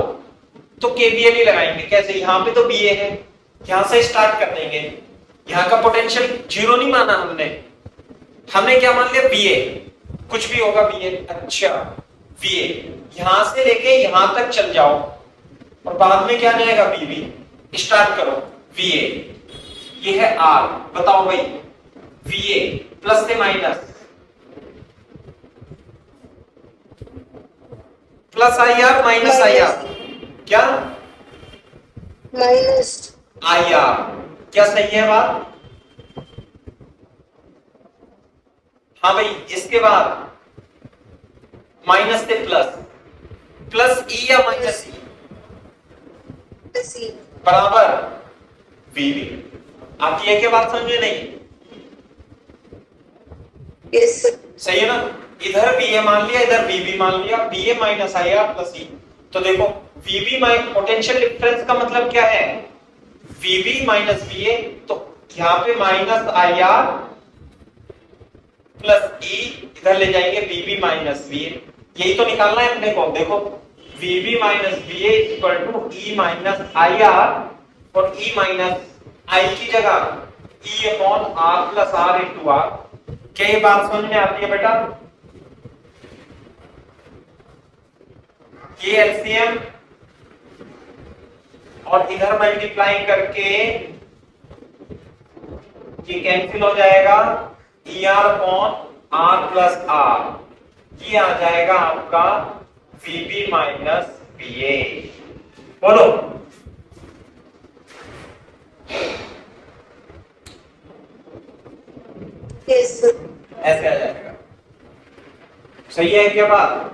S1: तो केवीएल ही लगाएंगे। कैसे? यहाँ पे तो बी ए है, यहां से स्टार्ट कर देंगे। यहाँ का पोटेंशियल जीरो नहीं माना हमने क्या मान लिया? बी ए, कुछ भी होगा बी ए। अच्छा, बी ए यहां से लेके यहां तक चल जाओ और बाद में क्या जाएगा? बी स्टार्ट करो। वी ए ये है आर। बताओ भाई, वी ए प्लस से minus, plus I R minus I are, क्या?
S3: Minus
S1: I R. क्या सही है बात? हाँ भाई, इसके बाद माइनस से प्लस, प्लस ई या माइनस ई
S3: C.
S1: बराबर वी बी। आती है क्या बात समझ में? नहीं?
S3: Yes sir.
S1: सही है ना? इधर बी ए मान लिया, इधर बी बी मान लिया। B A minus I R plus E. तो देखो V B minus potential difference का मतलब क्या है? V B minus V A. तो यहाँ पे minus I R plus E, इधर ले जाएंगे V B minus V A. यही तो निकालना है अपने को। देखो V B minus V A equal to E minus I R, और ई माइनस आई की जगह E upon R plus R into R. क्या ये बात समझ में आती है बेटा? ये एलसीएम और इधर मल्टीप्लाई करके ये कैंसिल हो जाएगा, E R upon R plus R. ये आ जाएगा आपका वीबी माइनस वीए। बोलो।
S3: Yes sir.
S1: ऐसे आ जाएगा। सही है क्या बात?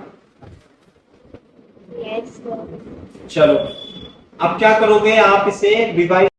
S2: Yes sir.
S1: चलो अब क्या करोगे आप? इसे डिवाइड